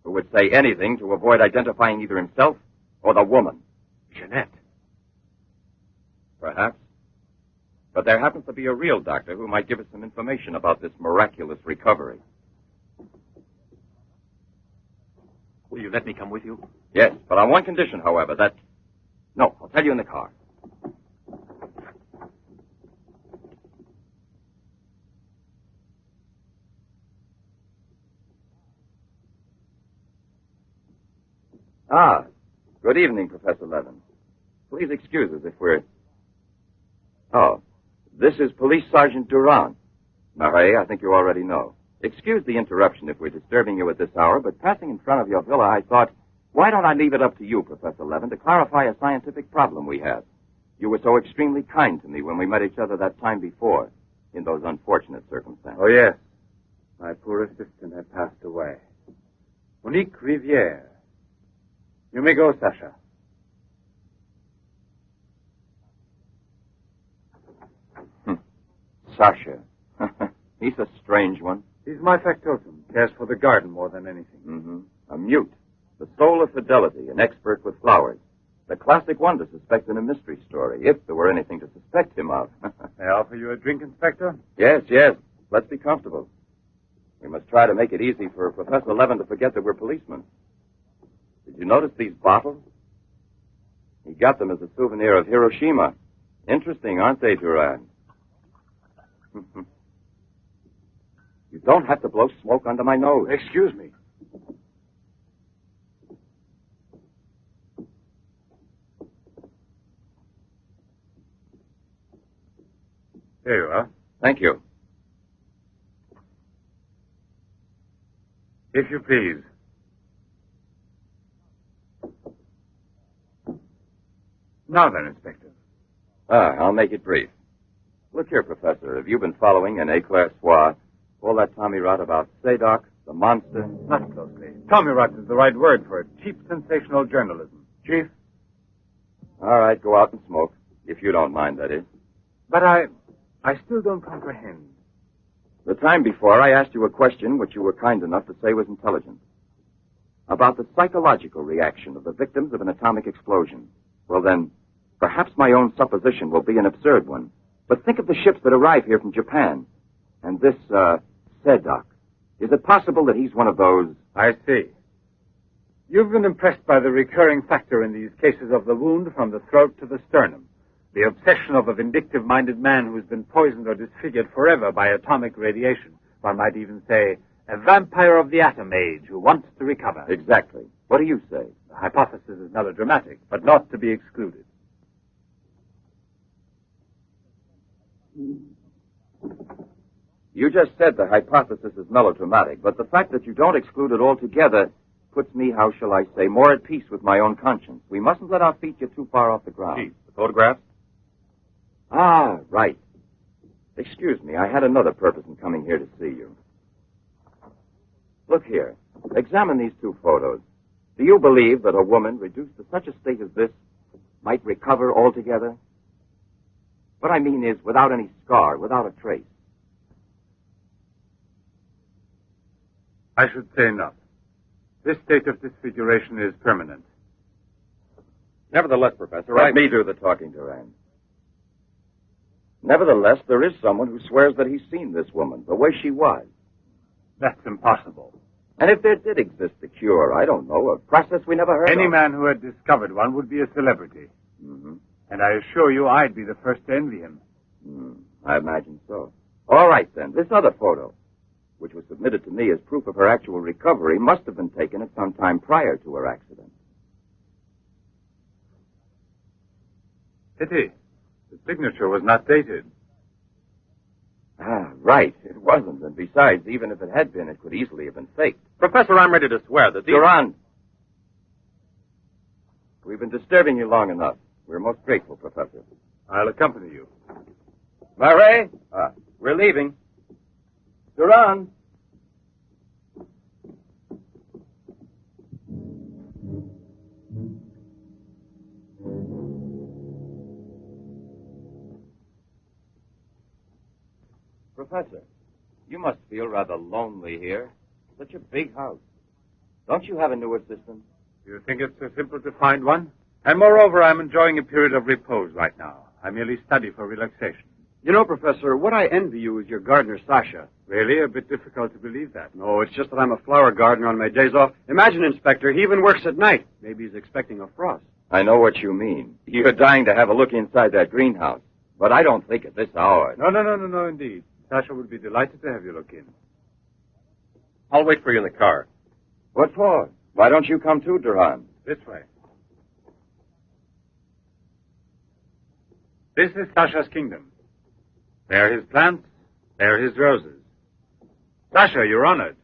who would say anything to avoid identifying either himself or the woman.
Jeanette.
Perhaps. But there happens to be a real doctor who might give us some information about this miraculous recovery.
Will you let me come with you?
Yes, but on one condition, however, that... No, I'll tell you in the car. Ah, good evening, Professor Levin. Please excuse us if we're... Oh, this is Police Sergeant Durand. Marais, I think you already know. Excuse the interruption if we're disturbing you at this hour, but passing in front of your villa, I thought, why don't I leave it up to you, Professor Levin, to clarify a scientific problem we have? You were so extremely kind to me when we met each other that time before, in those unfortunate circumstances.
Oh, yes. My poor assistant had passed away. Monique Riviere. You may go, Sasha.
Sasha. He's a strange one.
He's my factotum. Cares for the garden more than anything.
Mm-hmm. A mute. The soul of fidelity, an expert with flowers. The classic one to suspect in a mystery story, if there were anything to suspect him of.
May I offer you a drink, Inspector?
Yes, yes. Let's be comfortable. We must try to make it easy for Professor Levin to forget that we're policemen. Did you notice these bottles? He got them as a souvenir of Hiroshima.
Interesting, aren't they, Duran? You don't have to blow smoke under my nose.
Excuse me.
Here you are.
Thank you.
If you please. Now then, Inspector.
I'll make it brief. Look here, Professor. Have you been following in Éclair Soir all that Tommy rot about Sadok, the monster?
Not closely. Tommy rot is the right word for it. Cheap, sensational journalism. Chief?
All right, go out and smoke. If you don't mind, that is.
But I still don't comprehend.
The time before, I asked you a question which you were kind enough to say was intelligent. About the psychological reaction of the victims of an atomic explosion. Well, then, perhaps my own supposition will be an absurd one. But think of the ships that arrive here from Japan. And this, Sadok. Is it possible that he's one of those?
I see. You've been impressed by the recurring factor in these cases of the wound from the throat to the sternum. The obsession of a vindictive-minded man who's been poisoned or disfigured forever by atomic radiation. One might even say, a vampire of the atom age who wants to recover.
Exactly. What do you say?
The hypothesis is melodramatic, but not to be excluded.
You just said the hypothesis is melodramatic, but the fact that you don't exclude it altogether puts me, how shall I say, more at peace with my own conscience. We mustn't let our feet get too far off the ground.
Chief, the photographs?
Ah, right. Excuse me, I had another purpose in coming here to see you. Look here. Examine these two photos. Do you believe that a woman reduced to such a state as this might recover altogether? What I mean is without any scar, without a trace.
I should say not. This state of disfiguration is permanent.
Nevertheless, Professor,
Let me do the talking, Duran. Nevertheless, there is someone who swears that he's seen this woman, the way she was.
That's impossible.
And if there did exist a cure, I don't know, a process we never heard of.
Any man who had discovered one would be a celebrity.
Mm-hmm.
And I assure you I'd be the first to envy him.
I imagine so. All right, then. This other photo, which was submitted to me as proof of her actual recovery, must have been taken at some time prior to her accident.
Pity. The signature was not dated.
Ah, right. It wasn't. And besides, even if it had been, it could easily have been faked.
Professor, I'm ready to swear that these...
Durand! We've been disturbing you long enough. We're most grateful, Professor.
I'll accompany you.
Murray? We're leaving. Durand! Professor, you must feel rather lonely here. Such a big house. Don't you have a new assistant?
Do you think it's so simple to find one? And moreover, I'm enjoying a period of repose right now. I merely study for relaxation.
You know, Professor, what I envy you is your gardener, Sasha.
Really? A bit difficult to believe that.
No, it's just that I'm a flower gardener on my days off. Imagine, Inspector, he even works at night. Maybe he's expecting a frost.
I know what you mean. You're dying to have a look inside that greenhouse. But I don't think at this hour.
No, indeed. Sasha would be delighted to have you look in.
I'll wait for you in the car.
What for? Why don't you come too, Durand?
This way. This is Sasha's kingdom. There are his plants. There are his roses. Sasha, you're honored.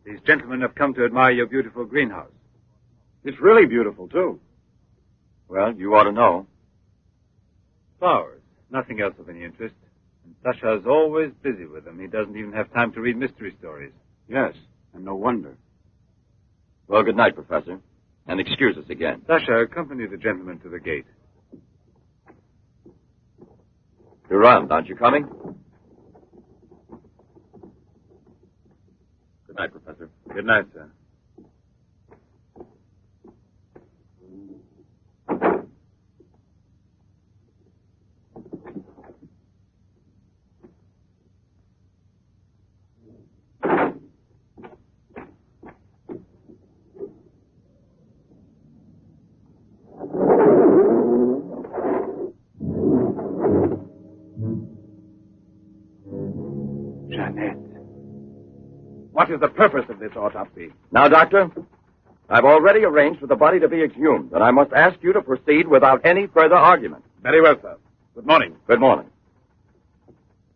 These gentlemen have come to admire your beautiful greenhouse.
It's really beautiful, too.
Well, you ought to know.
Flowers. Nothing else of any interest. And Sasha is always busy with them. He doesn't even have time to read mystery stories.
Yes, and no wonder.
Well, good night, Professor. And excuse us again.
Sasha, accompany the gentleman to the gate.
Durand, aren't you coming?
Good night, Professor.
Good night, sir.
What is the purpose of this autopsy?
Now, Doctor, I've already arranged for the body to be exhumed, and I must ask you to proceed without any further argument.
Very well, sir. Good morning.
Good morning.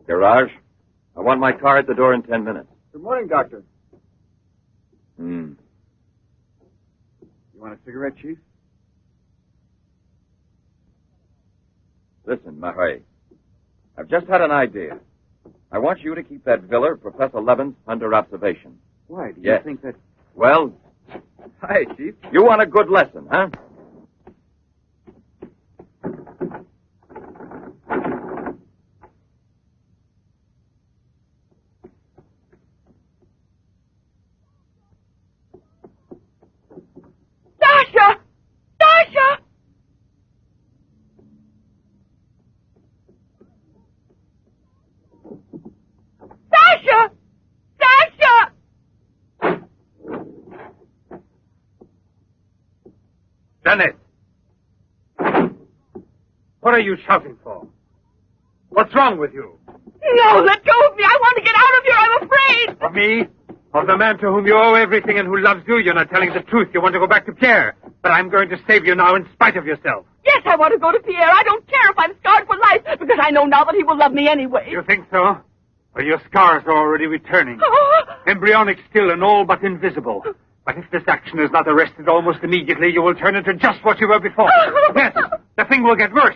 Garage, I want my car at the door in 10 minutes.
Good morning, Doctor.
Hmm.
You want a cigarette, Chief?
Listen, Marais. I've just had an idea. I want you to keep that villa of Professor Levens under observation.
Why? Do
Yes.
you think that...
Well,
Hi, Chief.
you want a good lesson, huh?
Sasha! Sasha! Sasha! Sasha!
Janet! What are you shouting for? What's wrong with you?
No, let go of me. I want to get out of here. I'm afraid.
Of me? Of the man to whom you owe everything and who loves you? You're not telling the truth. You want to go back to Pierre. But I'm going to save you now in spite of yourself.
Yes, I want to go to Pierre. I don't care if I'm scarred for life, because I know now that he will love me anyway.
You think so? Well, your scars are already returning. Embryonic still and all but invisible. But if this action is not arrested almost immediately, you will turn into just what you were before. Yes, the thing will get worse.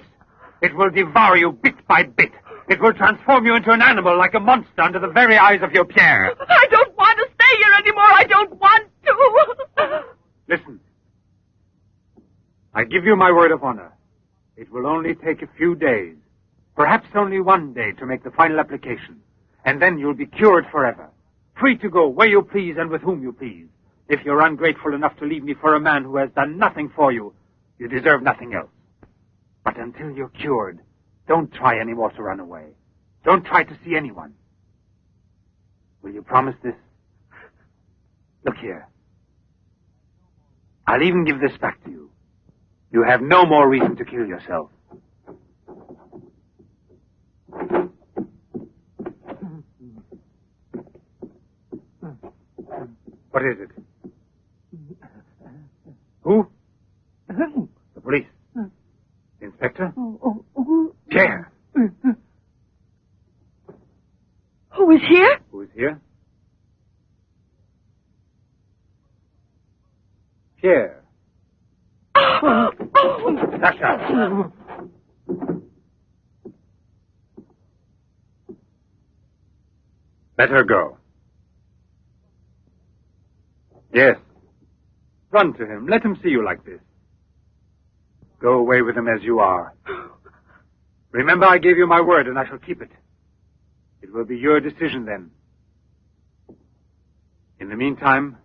It will devour you bit by bit. It will transform you into an animal, like a monster, under the very eyes of your Pierre.
I don't want to stay here anymore. I don't want to.
Listen. I give you my word of honor. It will only take a few days, perhaps only one day, to make the final application. And then you'll be cured forever. Free to go where you please and with whom you please. If you're ungrateful enough to leave me for a man who has done nothing for you, you deserve nothing else. But until you're cured, don't try any more to run away. Don't try to see anyone. Will you promise this? Look here. I'll even give this back to you. You have no more reason to kill yourself. What is it? Who? The police. Inspector? Pierre.
Who is here?
Who is here? Pierre. Sasha. Let her go. Yes. Run to him. Let him see you like this. Go away with him as you are. Remember, I gave you my word, and I shall keep it. It will be your decision then. In the meantime,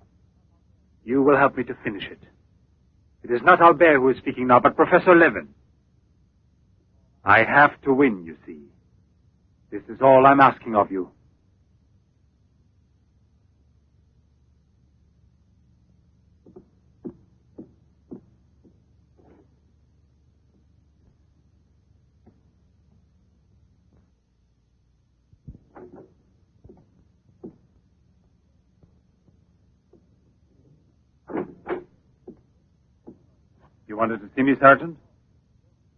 you will help me to finish it. It is not Albert who is speaking now, but Professor Levin. I have to win, you see. This is all I'm asking of you. You wanted to see me, Sergeant?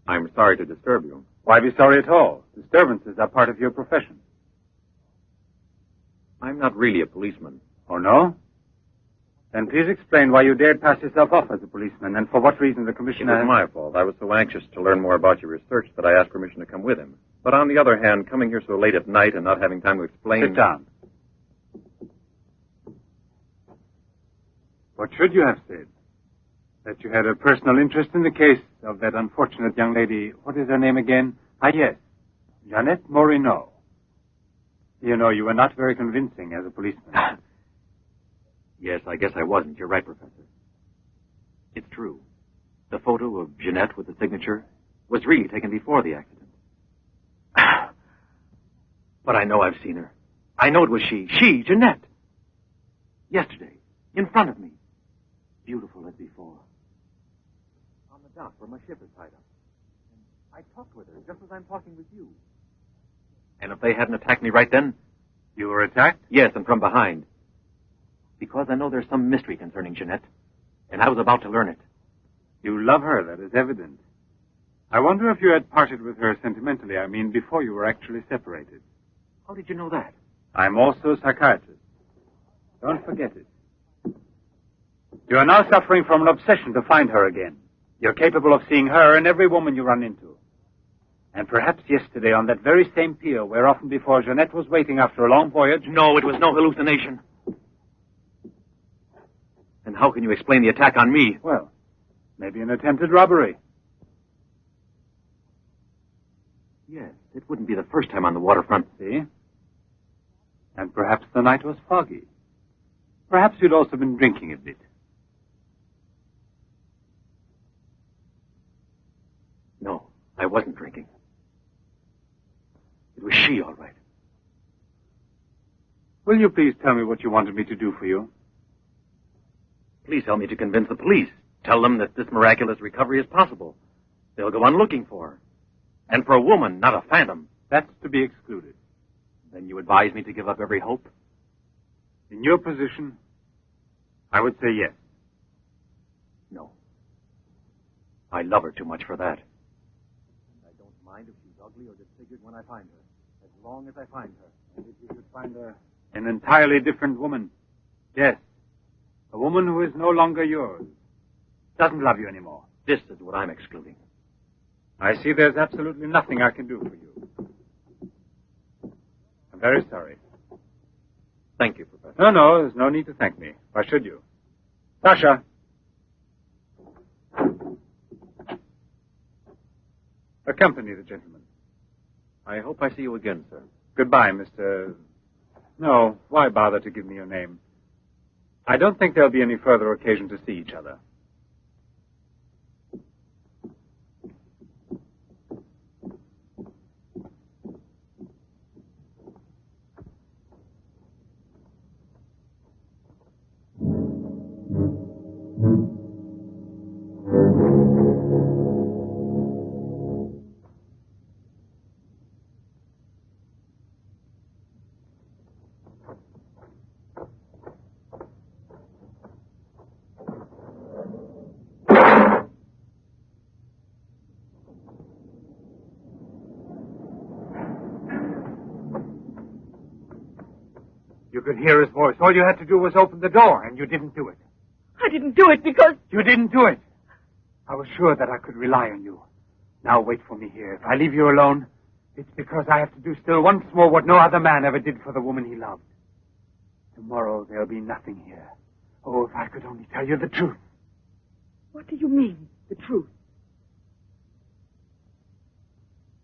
I'm sorry to disturb you.
Why be sorry at all? Disturbances are part of your profession.
I'm not really a policeman.
Oh, no? Then please explain why you dared pass yourself off as a policeman, and for what reason the
It
commissioner...
was my fault. I was so anxious to learn more about your research that I asked permission to come with him. But on the other hand, coming here so late at night and not having time to explain...
Sit down. What should you have said? That you had a personal interest in the case of that unfortunate young lady. What is her name again? Ah, yes. Jeanette Morino. You know, you were not very convincing as a policeman.
Yes, I guess I wasn't. You're right, Professor. It's true. The photo of Jeanette with the signature was really taken before the accident. But I know I've seen her. I know it was she. She, Jeanette. Yesterday, in front of me. Beautiful as before. On the dock where my ship is tied up. And I talked with her just as I'm talking with you. And if they hadn't attacked me right then...
You were attacked?
Yes, and from behind. Because I know there's some mystery concerning Jeanette, and I was about to learn it.
You love her, that is evident. I wonder if you had parted with her sentimentally, I mean, before you were actually separated.
How did you know that?
I'm also a psychiatrist. Don't forget it. You are now suffering from an obsession to find her again. You're capable of seeing her and every woman you run into. And perhaps yesterday on that very same pier where often before Jeanette was waiting after a long voyage...
No, it was no hallucination. And how can you explain the attack on me?
Well, maybe an attempted robbery.
Yes, it wouldn't be the first time on the waterfront.
See? And perhaps the night was foggy. Perhaps you'd also been drinking a bit.
No, I wasn't drinking. It was she, all right.
Will you please tell me what you wanted me to do for you?
Please help me to convince the police. Tell them that this miraculous recovery is possible. They'll go on looking for her. And for a woman, not a phantom.
That's to be excluded.
Then you advise me to give up every hope?
In your position, I would say yes.
No. I love her too much for that. And I don't mind if she's ugly or disfigured when I find her. As long as I find her.
And if you should find her an entirely different woman. Yes. A woman who is no longer yours. Doesn't love you anymore.
This is what I'm excluding.
I see there's absolutely nothing I can do for you. I'm very sorry.
Thank you, Professor.
No, there's no need to thank me. Why should you? Sasha. Accompany the gentleman.
I hope I see you again, sir.
Goodbye, Mr... No, why bother to give me your name? I don't think there'll be any further occasion to see each other. You could hear his voice. All you had to do was open the door, and you didn't do it.
I didn't do it because...
You didn't do it. I was sure that I could rely on you. Now wait for me here. If I leave you alone, it's because I have to do still once more what no other man ever did for the woman he loved. Tomorrow there'll be nothing here. Oh, if I could only tell you the truth.
What do you mean, the truth?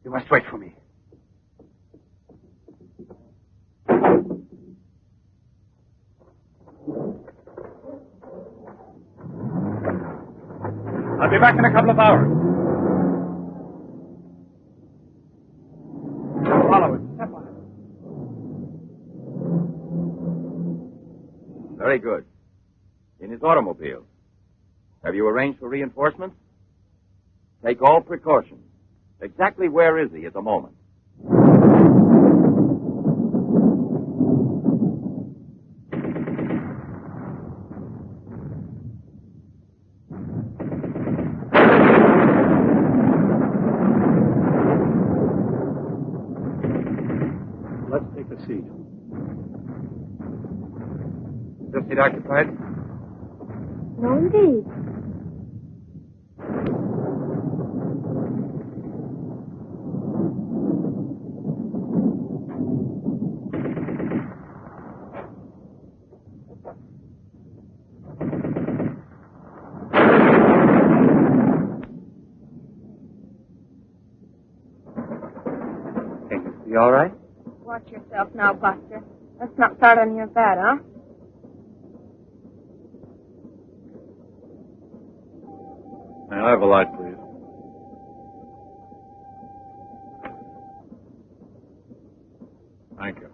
You must wait for me. I'll be back in a couple of hours. Follow it. Step on it.
Very good. In his automobile. Have you arranged for reinforcements? Take all precautions. Exactly where is he at the moment?
Let's take a seat.
Is this seat occupied?
No, indeed.
You all right?
Watch yourself now, Buster. Let's not start on your bed, huh?
May I have a light, please? Thank you.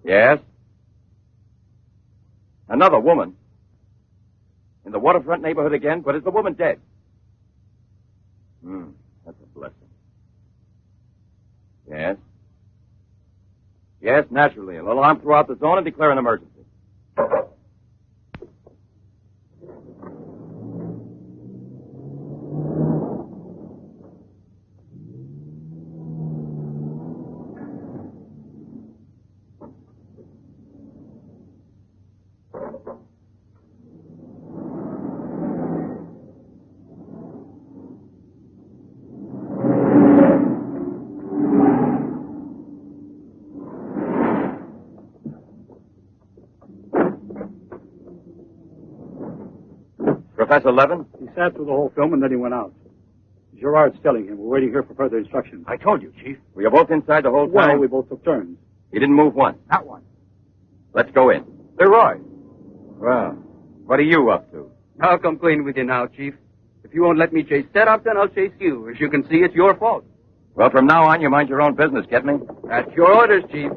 Yes? Another woman? In the waterfront neighborhood again? But is the woman dead? That's a blessing. Yes? Yes, naturally. An alarm throughout the zone and declare an emergency. Professor Levin?
He sat through the whole film and then he went out. Gerard's telling him. We're waiting here for further instructions.
I told you, Chief.
Were you both inside the whole time?
Well, we both took turns.
He didn't move once.
Not one.
Let's go in.
Leroy.
Well, what are you up to?
I'll come clean with you now, Chief. If you won't let me chase Set-Up, then I'll chase you. As you can see, it's your fault.
Well, from now on, you mind your own business, get me?
At your orders, Chief.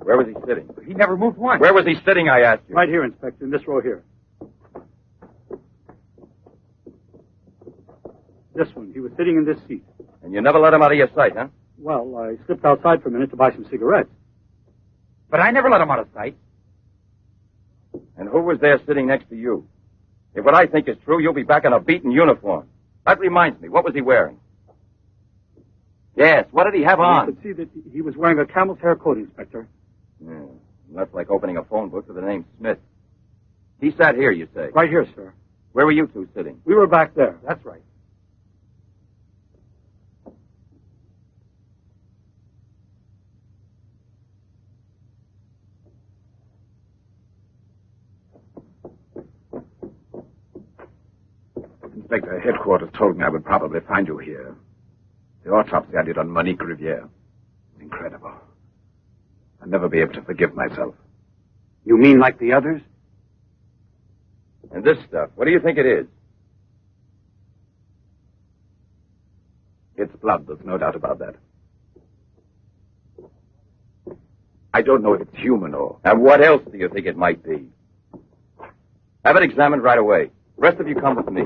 Where was he sitting?
He never moved once.
Where was he sitting, I asked you?
Right here, Inspector, in this row here. This one. He was sitting in this seat.
And you never let him out of your sight, huh?
Well, I slipped outside for a minute to buy some cigarettes.
But I never let him out of sight.
And who was there sitting next to you? If what I think is true, you'll be back in a beaten uniform. That reminds me, what was he wearing? Yes, what did he have on?
You could see that he was wearing a camel's hair coat, Inspector.
Yeah, that's like opening a phone book with the name Smith. He sat here, you say?
Right here, sir.
Where were you two sitting?
We were back there.
That's right.
Inspector, headquarters told me I would probably find you here. The autopsy I did on Monique Riviere. Incredible. I'll never be able to forgive myself.
You mean like the others?
And this stuff, what do you think it is?
It's blood, there's no doubt about that. I don't know if it's human or...
And what else do you think it might be? Have it examined right away. The rest of you come with me.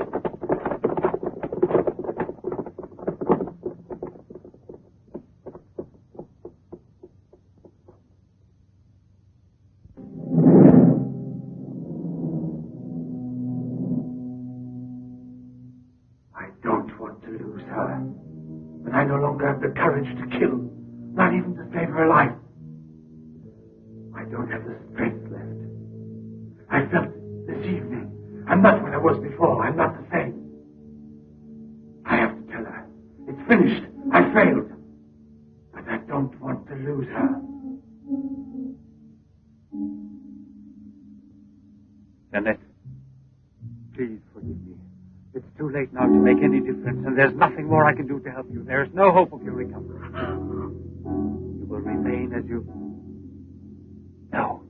I don't want to lose her. But I no longer have the courage to kill, not even to save her life. I don't have the strength left. I felt this evening. I'm not what I was before. I'm not the same. I have to tell her. It's finished. I failed. But I don't want to lose her.
Annette, please forgive me. It's too late now to make any difference, and there's nothing more I can do to help you. There is no hope of your recovery. You will remain as you... No.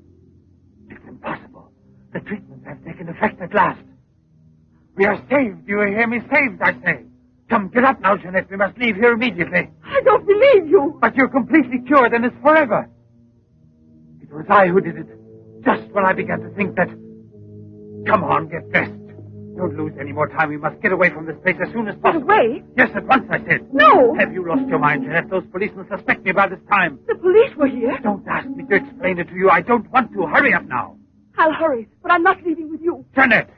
It's impossible. The treatments have taken effect at last. We are saved. Do you hear me? Saved, I say. Come, get up now, Jeanette. We must leave here immediately.
I don't believe you.
But you're completely cured, and it's forever. It was I who did it. Just when I began to think that... Come on, get dressed. Don't lose any more time. We must get away from this place as soon as possible.
Away?
Yes, at once, I said.
No!
Have you lost your mind, Jeanette? Those policemen suspect me by this time.
The police were here?
Don't ask me to explain it to you. I don't want to. Hurry up now.
I'll hurry, but I'm not leaving with you.
Jeanette!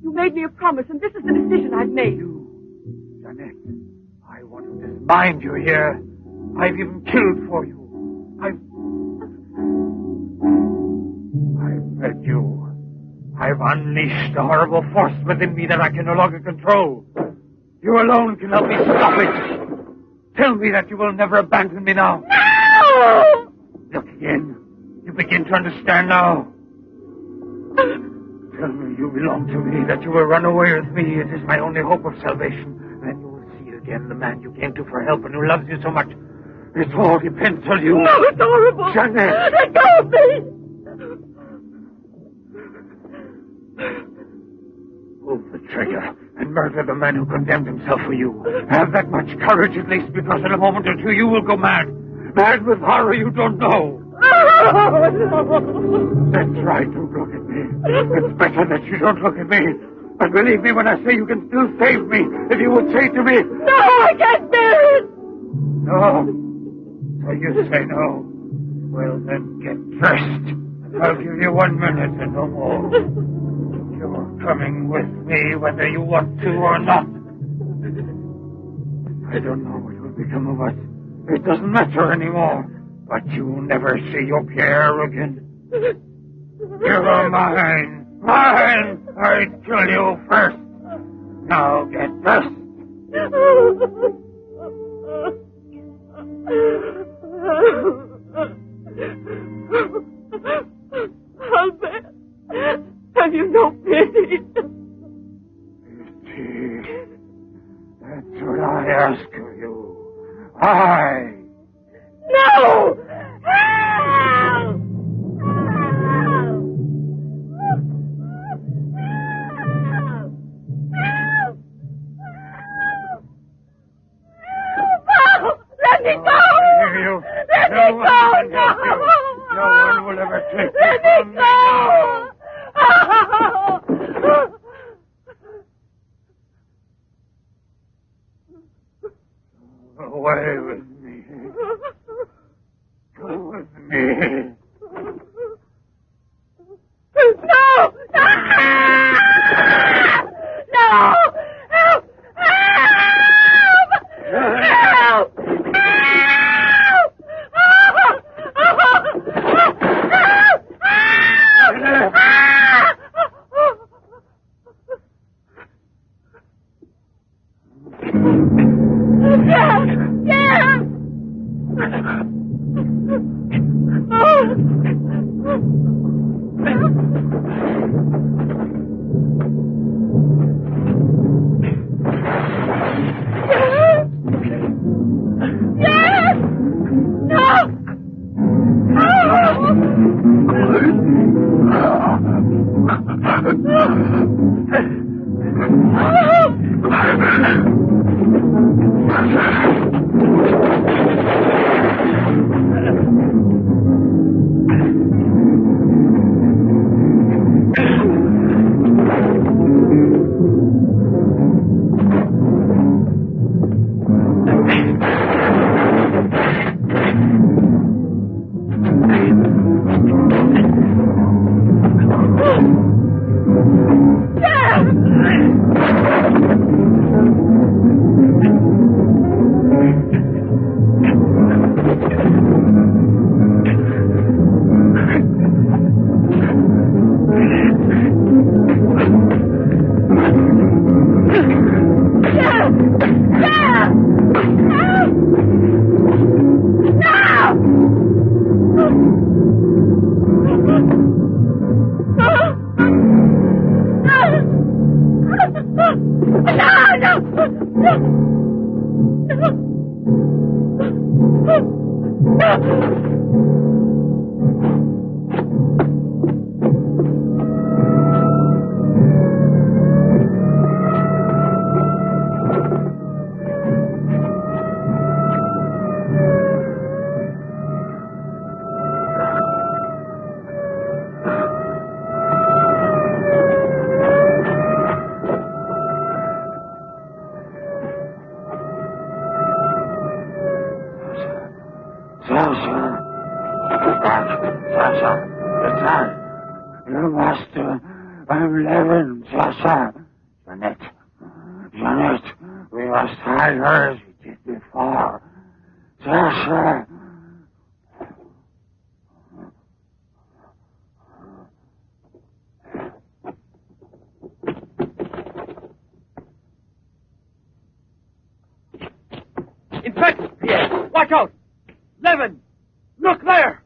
You made me a promise, and this is the decision I've made.
Jeanette, I want to dismind you here. I've even killed for you. I've fed you. I've unleashed a horrible force within me that I can no longer control. You alone can help me stop it. Tell me that you will never abandon me now.
No!
Look again. You begin to understand now. Tell me you belong to me, that you will run away with me. It is my only hope of salvation. Then you will see again the man you came to for help and who loves you so much. It all depends on you.
No, it's horrible.
Jeanette!
Let go of me!
Pull the trigger and murder the man who condemned himself for you. Have that much courage at least, because in a moment or two you will go mad. Mad with horror you don't know. That's right, don't look at me. It's better that you don't look at me. But believe me when I say you can still save me, if you would say to me...
No, I can't bear it!
No? So you say no? Well, then get dressed. I'll give you 1 minute and no more. You're coming with me whether you want to or not. I don't know what will become of us. It doesn't matter anymore. But you'll never see your Pierre again. You're mine. Mine! I'd kill you first. Now get dressed.
Albert, have you no pity?
Pity? That's what I ask of you. I...
No! Help! Let me go! Let me go!
No one will ever take you
Let
from
me
me now.
go!
Away with me. Go with me.
No! No! Help! Help! Dad!
sir. It's I, your master. I'm Levin, yes, sir. Jeanette, we must hide her as we did before. Yes, sir.
Inspector! Pierre, watch out! Levin! Look there!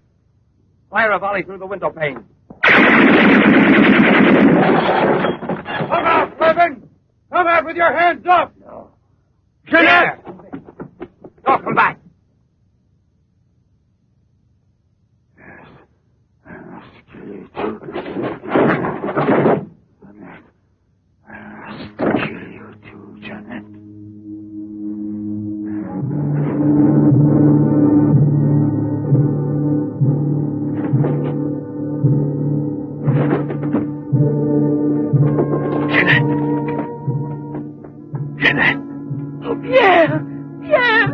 Fire a volley through the window pane.
Come out, Levin! Come out with your hands up! No. Jeanette!
No, come back!
Yes, I must kill you too. Jeanette, I must kill you too, Jeanette. Jeanette!
Oh, Pierre! Pierre!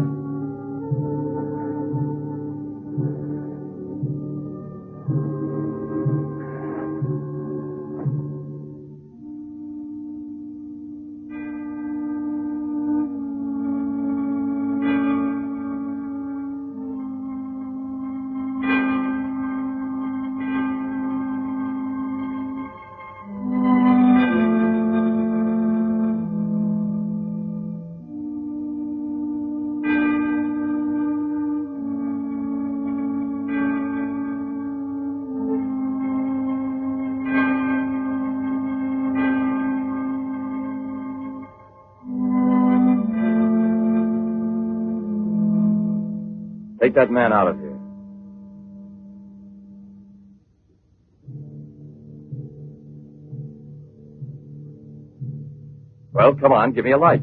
Take that man out of here. Well, come on, give me a light.